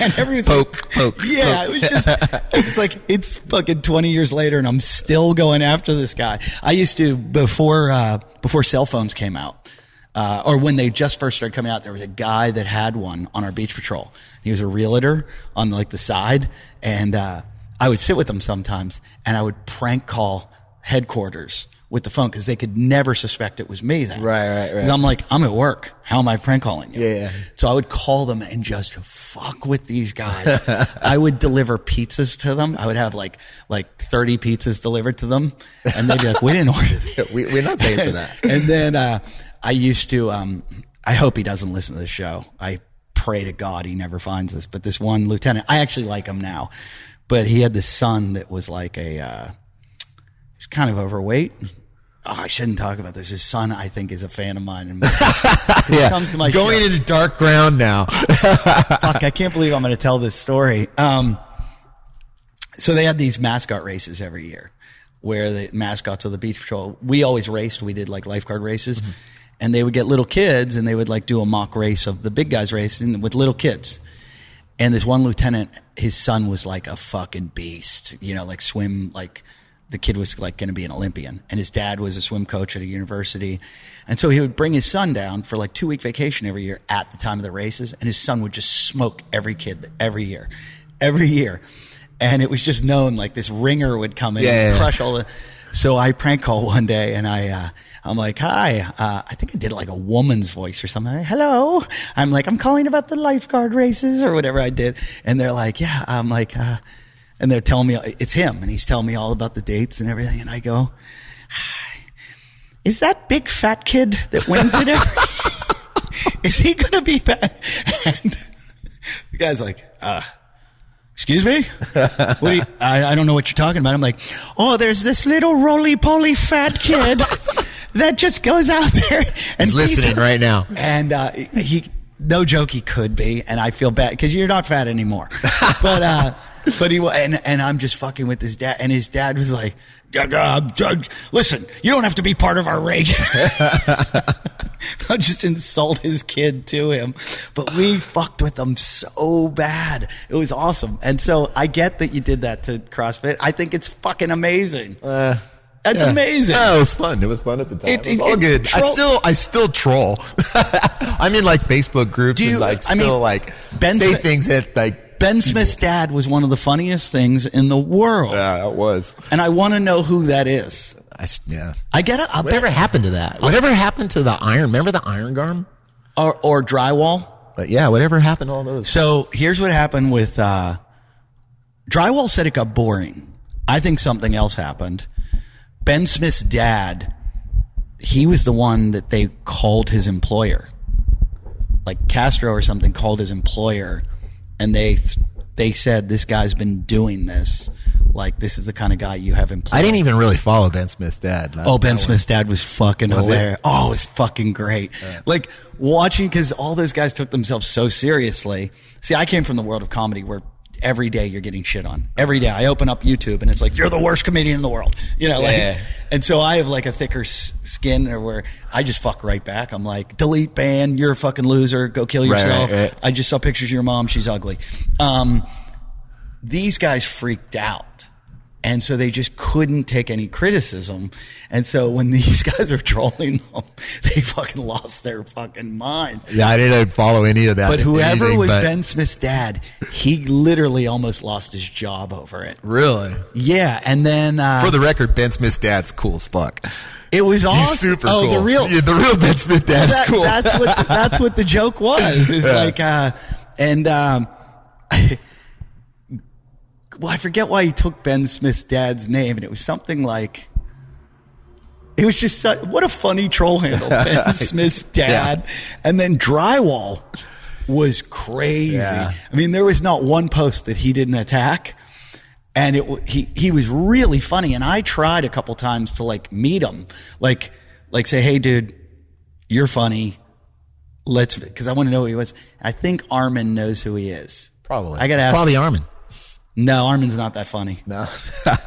And everyone's poke. Yeah, it was just, it's like, it's fucking 20 years later and I'm still going after this guy. I used to, before cell phones came out, or when they just first started coming out, there was a guy that had one on our beach patrol. He was a realtor on like the side. And, I would sit with him sometimes and I would prank call headquarters with the phone because they could never suspect it was me then. Right. Because I'm like, I'm at work. How am I prank calling you? Yeah. So I would call them and just fuck with these guys. I would deliver pizzas to them. I would have like 30 pizzas delivered to them. And they'd be like, we didn't order these. We're not paying for that. And then I used to, I hope he doesn't listen to the show. I pray to God he never finds this. But this one lieutenant, I actually like him now. But he had this son that was like he's kind of overweight. Oh, I shouldn't talk about this. His son, I think, is a fan of mine. And he comes to my going show. into dark ground now. Fuck, I can't believe I'm going to tell this story. So they had these mascot races every year where the mascots of the beach patrol, we always raced. We did like lifeguard races. Mm-hmm. And they would get little kids and they would like do a mock race of the big guys racing with little kids. And this one lieutenant, his son was like a fucking beast, you know, like swim, like the kid was like going to be an Olympian. And his dad was a swim coach at a university. And so he would bring his son down for like 2-week vacation every year at the time of the races. And his son would just smoke every kid every year. And it was just known like this ringer would come in and crush all the. So I prank call one day and I'm like, hi, I think I did like a woman's voice or something. Hello. I'm like, I'm calling about the lifeguard races or whatever I did. And they're like, yeah. I'm like, and they're telling me it's him and he's telling me all about the dates and everything. And I go, is that big fat kid that wins it? Is he going to be bad? And the guy's like, excuse me? What do you, I don't know what you're talking about. I'm like, oh, there's this little roly-poly fat kid that just goes out there. And he's listening right now. And he, no joke, he could be. And I feel bad because you're not fat anymore. But he, and I'm just fucking with his dad. And his dad was like, listen, you don't have to be part of our rage. I'll just insult his kid to him. But we fucked with them so bad. It was awesome. And so I get that you did that to CrossFit. I think it's fucking amazing. That's amazing. Oh, it was fun. It was fun at the time. It was all good. I still troll. I'm in like Facebook groups and like say things that like Ben Smith's dad was one of the funniest things in the world. Yeah, it was. And I want to know who that is. I get it. Whatever happened to that? Whatever happened to the iron? Remember the iron arm? Or drywall? But yeah, whatever happened to all those? So here's what happened with drywall said it got boring. I think something else happened. Ben Smith's dad, he was the one that they called his employer. Like Castro or something called his employer. And they said, this guy's been doing this. Like, this is the kind of guy you have employed. I didn't even really follow Ben Smith's dad. Ben Smith's dad was fucking hilarious. Oh, it was fucking great. Yeah. Like, watching, because all those guys took themselves so seriously. See, I came from the world of comedy where every day you're getting shit on. Every day. I open up YouTube and it's like, you're the worst comedian in the world. You know, like, and so I have like a thicker skin or where I just fuck right back. I'm like, delete, ban, you're a fucking loser, go kill yourself. Right. I just saw pictures of your mom, she's ugly. These guys freaked out. And so they just couldn't take any criticism. And so when these guys are trolling them, they fucking lost their fucking minds. Yeah, I didn't follow any of that. But whoever was Ben Smith's dad, he literally almost lost his job over it. Really? Yeah. And then, for the record, Ben Smith's dad's cool as fuck. It was awesome. He's super cool. The real Ben Smith dad's cool. That's what the joke was. Is like, well, I forget why he took Ben Smith's dad's name, and it was something like, it was just what a funny troll handle, Ben Smith's dad. Yeah. And then drywall was crazy. Yeah. I mean, there was not one post that he didn't attack, and he was really funny. And I tried a couple times to like meet him, like say, hey, dude, you're funny. because I want to know who he was. I think Armin knows who he is. Probably. I got to ask. Probably Armin. No, Armin's not that funny. No.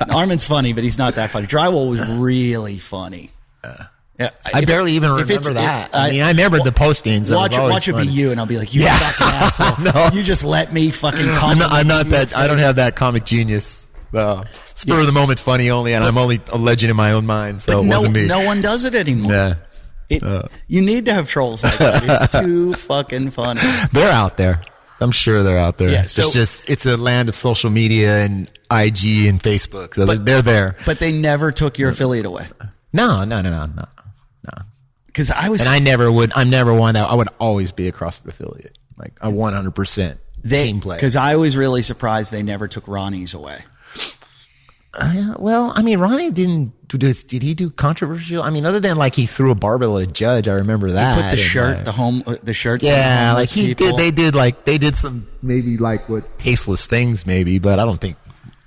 Armin's funny, but he's not that funny. Drywall was really funny. Yeah, I barely even remember that. I mean, I remember the postings. Watch it be you, and I'll be like, you fucking asshole. No. You just let me fucking I'm not that. I don't have that comic genius. Spur of the moment funny only, and I'm only a legend in my own mind, so it wasn't me. No one does it anymore. Yeah. You need to have trolls like that. It's too fucking funny. They're out there. I'm sure they're out there. Yeah, so, it's a land of social media and IG and Facebook. So they're there. But they never took your affiliate away. No. Because I'm never one that I would always be a CrossFit affiliate. Like a 100% team player. Because I was really surprised they never took Ronnie's away. Well, I mean, Ronnie did he do controversial? I mean, other than like he threw a barbell at a judge, I remember that. He put the shirts. Yeah, like he did. They did some maybe like what tasteless things maybe, but I don't think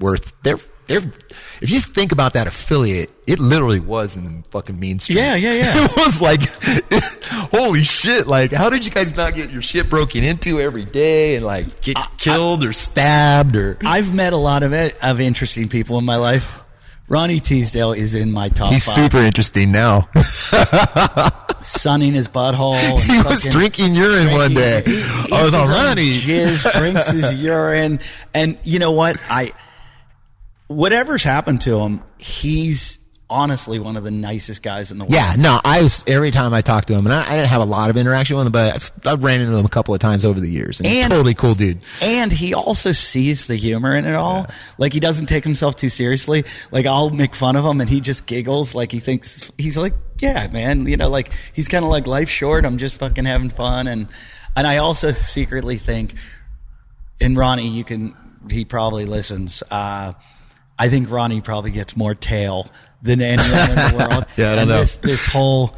worth. They're. If you think about that affiliate, it literally was in the fucking mean streets. Yeah. It was like, holy shit! Like, how did you guys not get your shit broken into every day and like get killed or stabbed or? I've met a lot of interesting people in my life. Ronnie Teasdale is in my top 5. He's super interesting now. Sunning his butthole. And he was drinking urine one day. I was on Ronnie. Jizz, drinks his urine, and you know what? Whatever's happened to him, he's honestly one of the nicest guys in the world. Yeah, no, every time I talked to him, and I didn't have a lot of interaction with him, but I've ran into him a couple of times over the years, and he's a totally cool dude. And he also sees the humor in it all. Yeah. Like, he doesn't take himself too seriously. Like, I'll make fun of him, and he just giggles. Like, he thinks, he's like, yeah, man, you know, like, he's kind of like, life's short, I'm just fucking having fun. And I also secretly think, and Ronnie, he probably listens, I think Ronnie probably gets more tail than anyone in the world. Yeah, I don't know. This whole,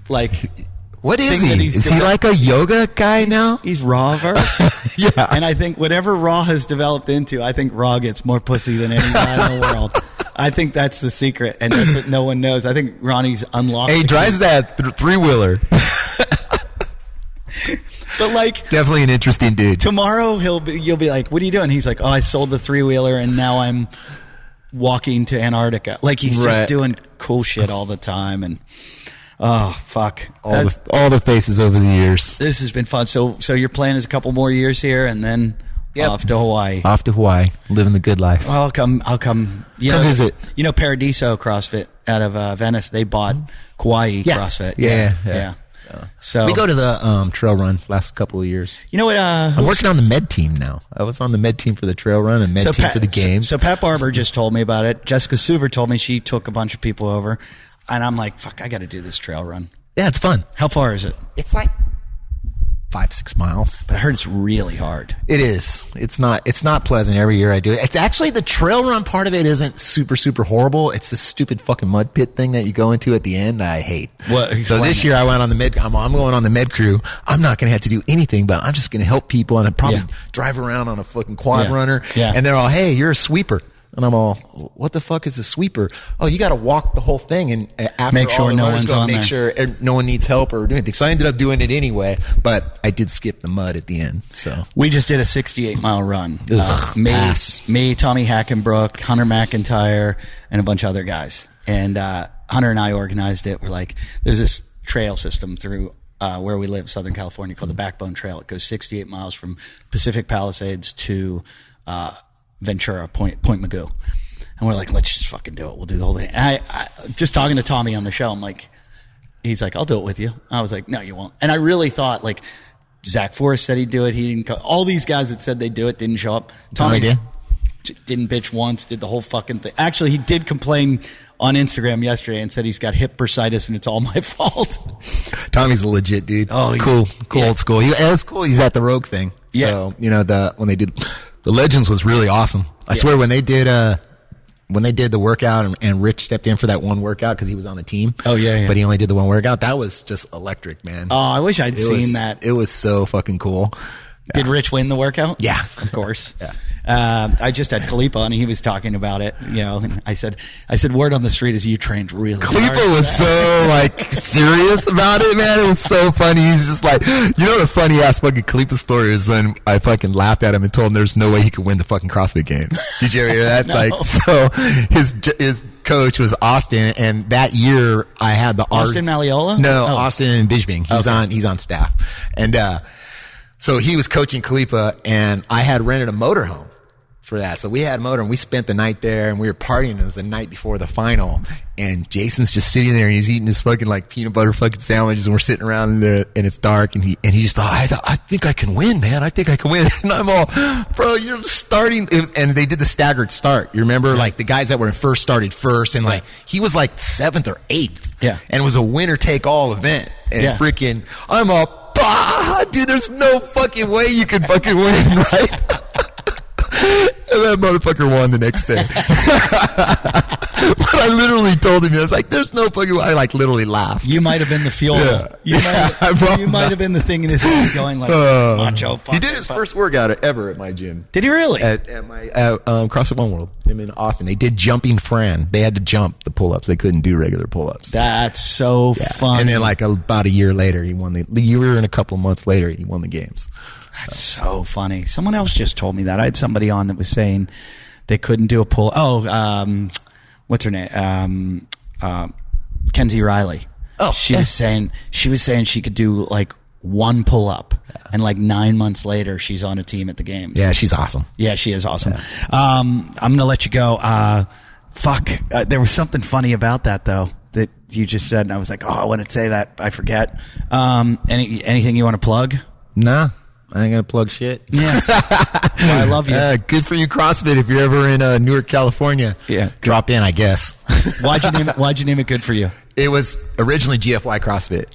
like, what is he? Is he like a yoga guy now? He's Raver. Yeah. And I think whatever Raw has developed into, I think Raw gets more pussy than any guy in the world. I think that's the secret, and that's what no one knows. I think Ronnie's unlocked. Hey, he drives that three-wheeler. But like, definitely an interesting dude. Tomorrow you'll be like, what are you doing? He's like, oh, I sold the 3-wheeler and now I'm walking to Antarctica. Like, he's just doing cool shit all the time. And oh fuck, all the faces over the years. This has been fun. So your plan is a couple more years here and then off to Hawaii. Off to Hawaii, living the good life. Well, I'll come. Come visit. You know, Paradiso CrossFit out of Venice. They bought Kauai CrossFit. Yeah. So we go to the trail run last couple of years. You know what? I'm working on the med team now. I was on the med team for the trail run and med team for the games. So Pat Barber just told me about it. Jessica Suver told me she took a bunch of people over, and I'm like, fuck, I got to do this trail run. Yeah, it's fun. How far is it? It's like 5-6 miles. But I heard it's really hard. It is. It's not pleasant every year I do it. It's actually the trail run part of it isn't super, super horrible. It's this stupid fucking mud pit thing that you go into at the end that I hate. So this year I went on the med, I'm going on the med crew. I'm not going to have to do anything, but I'm just going to help people and I'd probably drive around on a fucking quad runner. Yeah. And they're all, hey, you're a sweeper. And I'm all, what the fuck is a sweeper? Oh, you got to walk the whole thing and after make sure no one's on there. Make sure no one needs help or do anything. So I ended up doing it anyway, but I did skip the mud at the end. So we just did a 68-mile run. Me, Tommy Hackenbrook, Hunter McIntyre, and a bunch of other guys. And Hunter and I organized it. We're like, there's this trail system through where we live, Southern California, called the Backbone Trail. It goes 68 miles from Pacific Palisades to Ventura, Point Magoo. And we're like, let's just fucking do it. We'll do the whole thing. And I just talking to Tommy on the show, I'm like, he's like, I'll do it with you. I was like, no, you won't. And I really thought, like, Zach Forrest said he'd do it. He didn't. All these guys that said they'd do it didn't show up. Tommy didn't bitch once, did the whole fucking thing. Actually, he did complain on Instagram yesterday and said he's got hip bursitis and it's all my fault. Tommy's a legit dude. Oh, cool, old school. That's cool. He's at the Rogue thing. So, you know, when they did the Legends was really awesome. I swear when they did the workout and Rich stepped in for that one workout because he was on the team. Oh yeah. But he only did the one workout. That was just electric, man. Oh, I wish I'd seen that. It was so fucking cool. Did Rich win the workout? Yeah. Of course. Yeah. I just had Kalipa on, and he was talking about it, and I said, word on the street is you trained really hard. Kalipa was so like serious about it, man. It was so funny. He's just like, the funny ass fucking Kalipa story is then I fucking laughed at him and told him there's no way he could win the fucking CrossFit Games. Did you ever hear that? No. Like, so his coach was Austin, and that year I had the Austin Malleola? No, Austin Bijbing. He's on staff, and so he was coaching Kalipa, and I had rented a motorhome for that. So we had a motor, and we spent the night there, and we were partying. It was the night before the final, and Jason's just sitting there, and he's eating his fucking like peanut butter fucking sandwiches, and we're sitting around and it's dark, and he just thought, I think I can win, man. I think I can win. And I'm all, bro, you're starting. And they did the staggered start. You remember, like the guys that were in first started first, and like he was like 7th or 8th. Yeah. And it was a winner take all event. And freaking, I'm all, bah, dude, there's no fucking way you could fucking win, right? And that motherfucker won the next day. But I literally told him, I was like, there's no fucking way. I like literally laughed. You might have been the fuel. Yeah. You might have been the thing in his head going like, macho. He did his first workout ever at my gym. Did he really? At my CrossFit One World. Him in Austin. They did jumping Fran. They had to jump the pull-ups. They couldn't do regular pull-ups. That's so fun. And then like about a year later, he won the year and a couple of months later, he won the games. That's so funny. Someone else just told me that. I had somebody on that was saying they couldn't do a pull. What's her name? Kenzie Riley. Oh, she was saying she could do like one pull up, and like 9 months later, she's on a team at the games. Yeah, she's awesome. Yeah, she is awesome. Yeah. I'm gonna let you go. There was something funny about that though that you just said, and I was like, oh, I want to say that. I forget. Anything you want to plug? Nah. I ain't gonna plug shit. Yeah, that's why I love you. Good for you, CrossFit. If you're ever in Newark, California, drop in, I guess. Why'd you name it Good For You? It was originally GFY CrossFit,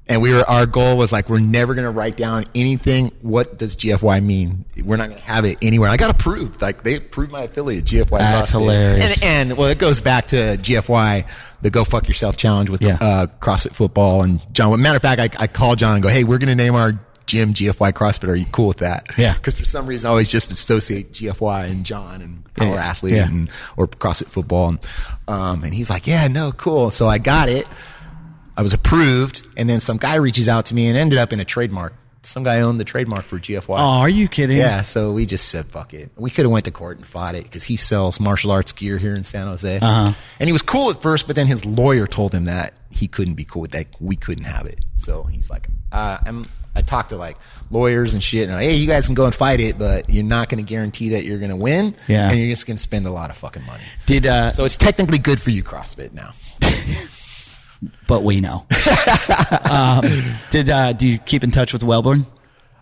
and our goal was like, we're never gonna write down anything. What does GFY mean? We're not gonna have it anywhere. I got approved. Like they approved my affiliate, GFY. That's CrossFit. hilarious. And well, it goes back to GFY, the Go Fuck Yourself challenge with CrossFit football. And John, matter of fact, I called John and go, hey, we're gonna name our gym GFY CrossFit. Are you cool with that? Yeah. Because for some reason I always just associate GFY and John and power athlete or CrossFit football. And he's like, yeah, no, cool. So I got it. I was approved, and then some guy reaches out to me and ended up in a trademark. Some guy owned the trademark for GFY. Oh, are you kidding? Yeah, so we just said, fuck it. We could have went to court and fought it because he sells martial arts gear here in San Jose. Uh-huh. And he was cool at first, but then his lawyer told him that he couldn't be cool with that. We couldn't have it. So he's like, I talked to like lawyers and shit, and I'm like, hey, you guys can go and fight it, but you're not going to guarantee that you're going to win. Yeah. And you're just going to spend a lot of fucking money. So it's technically good for you, CrossFit, now. But we know. Do you keep in touch with Wellborn?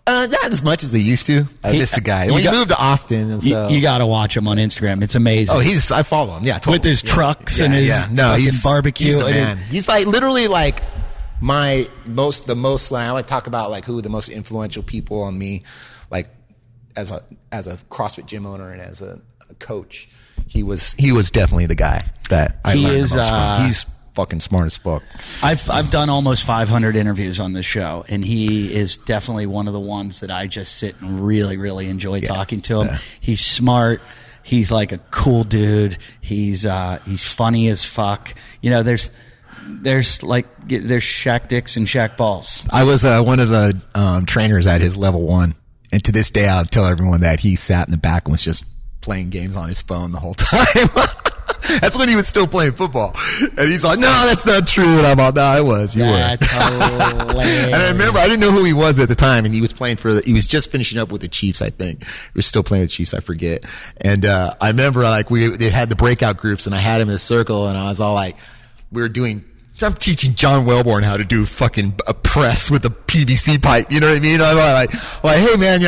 Not as much as I used to. I miss the guy. When he moved to Austin, and so you got to watch him on Instagram. It's amazing. Oh, I follow him. Yeah, totally. With his trucks and his fucking barbecue. He's the man. He's like literally like the most. Like, I want to talk about like who the most influential people on me, like as a CrossFit gym owner and as a coach. He was definitely the guy that I learned the most from. He's fucking smart as fuck. I've done almost 500 interviews on this show, and he is definitely one of the ones that I just sit and really, really enjoy talking to him. Yeah. He's smart. He's like a cool dude. He's funny as fuck. You know, there's Shaq Dicks and Shaq Balls. I was one of the trainers at his level 1, and to this day I'll tell everyone that he sat in the back and was just playing games on his phone the whole time. That's when he was still playing football. And he's like, no, that's not true. And I'm like, no, I was. You were. That's hilarious. And I remember, I didn't know who he was at the time. And he was playing he was just finishing up with the Chiefs, I think. He was still playing with the Chiefs, I forget. And, I remember like they had the breakout groups and I had him in a circle and I was all like, I'm teaching John Wellborn how to do fucking a press with a PVC pipe. You know what I mean? I'm like, hey man,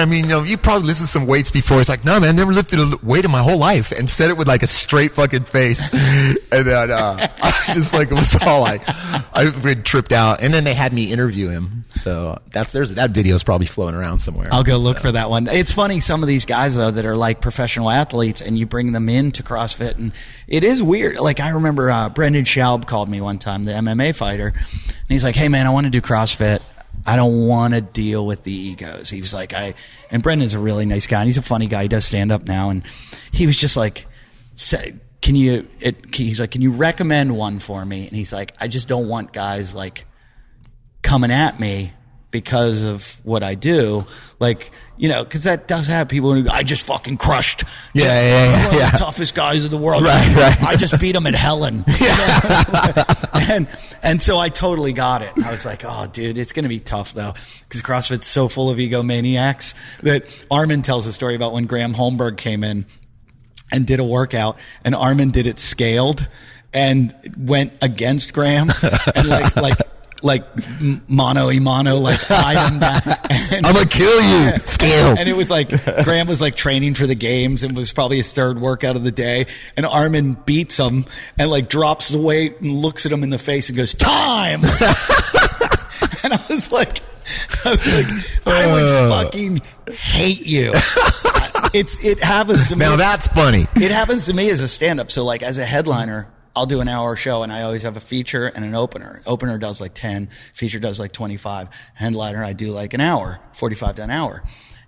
you probably lifted some weights before. It's like, no man, never lifted a weight in my whole life, and said it with like a straight fucking face. And then, I was just like, it was all like, I tripped out. And then they had me interview him. So that video's probably floating around somewhere. I'll go look for that one. It's funny, some of these guys though that are like professional athletes and you bring them into CrossFit and it is weird. Like I remember, Brendan Schaub called me one time, the MMA fighter, and he's like, hey man, I want to do CrossFit. I don't want to deal with the egos. He was like, and Brendan's a really nice guy, and he's a funny guy. He does stand up now, and he was just like, he's like, can you recommend one for me? And he's like, I just don't want guys like coming at me because of what I do. Like, you know, because that does have people who I just fucking crushed. One of the toughest guys in the world. Right. I just beat him at Helen. And so I totally got it. I was like, oh, dude, it's going to be tough, though, because CrossFit's so full of egomaniacs that Armin tells a story about when Graham Holmberg came in and did a workout, and Armin did it scaled and went against Graham and like mano a mano, like eyed him down. And, I'm gonna kill you. Scale. And it was like Graham was like training for the games and was probably his third workout of the day. And Armin beats him and like drops the weight and looks at him in the face and goes, "Time." And I was like, I would fucking hate you. It happens to me. Now that's funny. It happens to me as a stand-up. So like as a headliner, I'll do an hour show and I always have a feature and an opener. Opener does like 10, feature does like 25. Headliner, I do like an hour, 45 to an hour.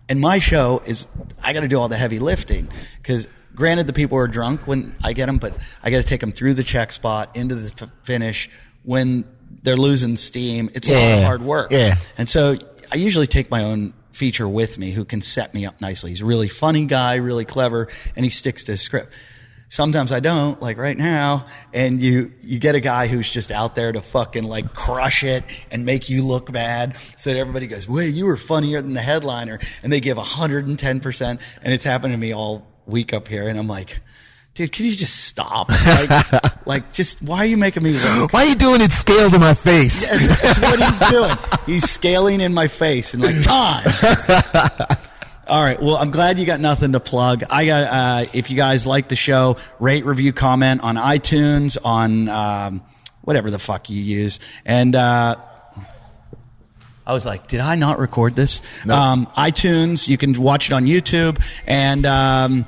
And my show is, I got to do all the heavy lifting because granted the people are drunk when I get them, but I got to take them through the check spot into the finish when they're losing steam. It's a lot of hard work. Yeah. And so I usually take my own feature with me who can set me up nicely. He's a really funny guy, really clever, and he sticks to his script. Sometimes I don't, like right now, and you get a guy who's just out there to fucking like crush it and make you look bad so that everybody goes, wait, you were funnier than the headliner, and they give 110%, and it's happened to me all week up here, and I'm like, dude, can you just stop? Like just, why are you making me look? Why are you doing it scaled in my face? Yeah, that's what he's doing. He's scaling in my face and like, time. All right. Well, I'm glad you got nothing to plug. I got, if you guys like the show, rate, review, comment on iTunes, on, whatever the fuck you use. And, I was like, did I not record this? No. iTunes, you can watch it on YouTube, and,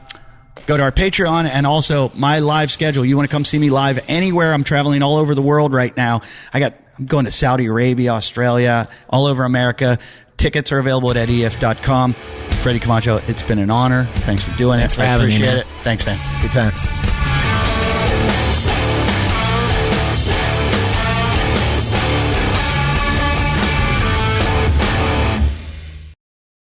go to our Patreon, and also my live schedule. You want to come see me live anywhere? I'm traveling all over the world right now. I'm going to Saudi Arabia, Australia, all over America. Tickets are available at eddief.com. Freddy Camacho, it's been an honor. Thanks for doing it. For having me, appreciate man. it. Thanks, man. Good times.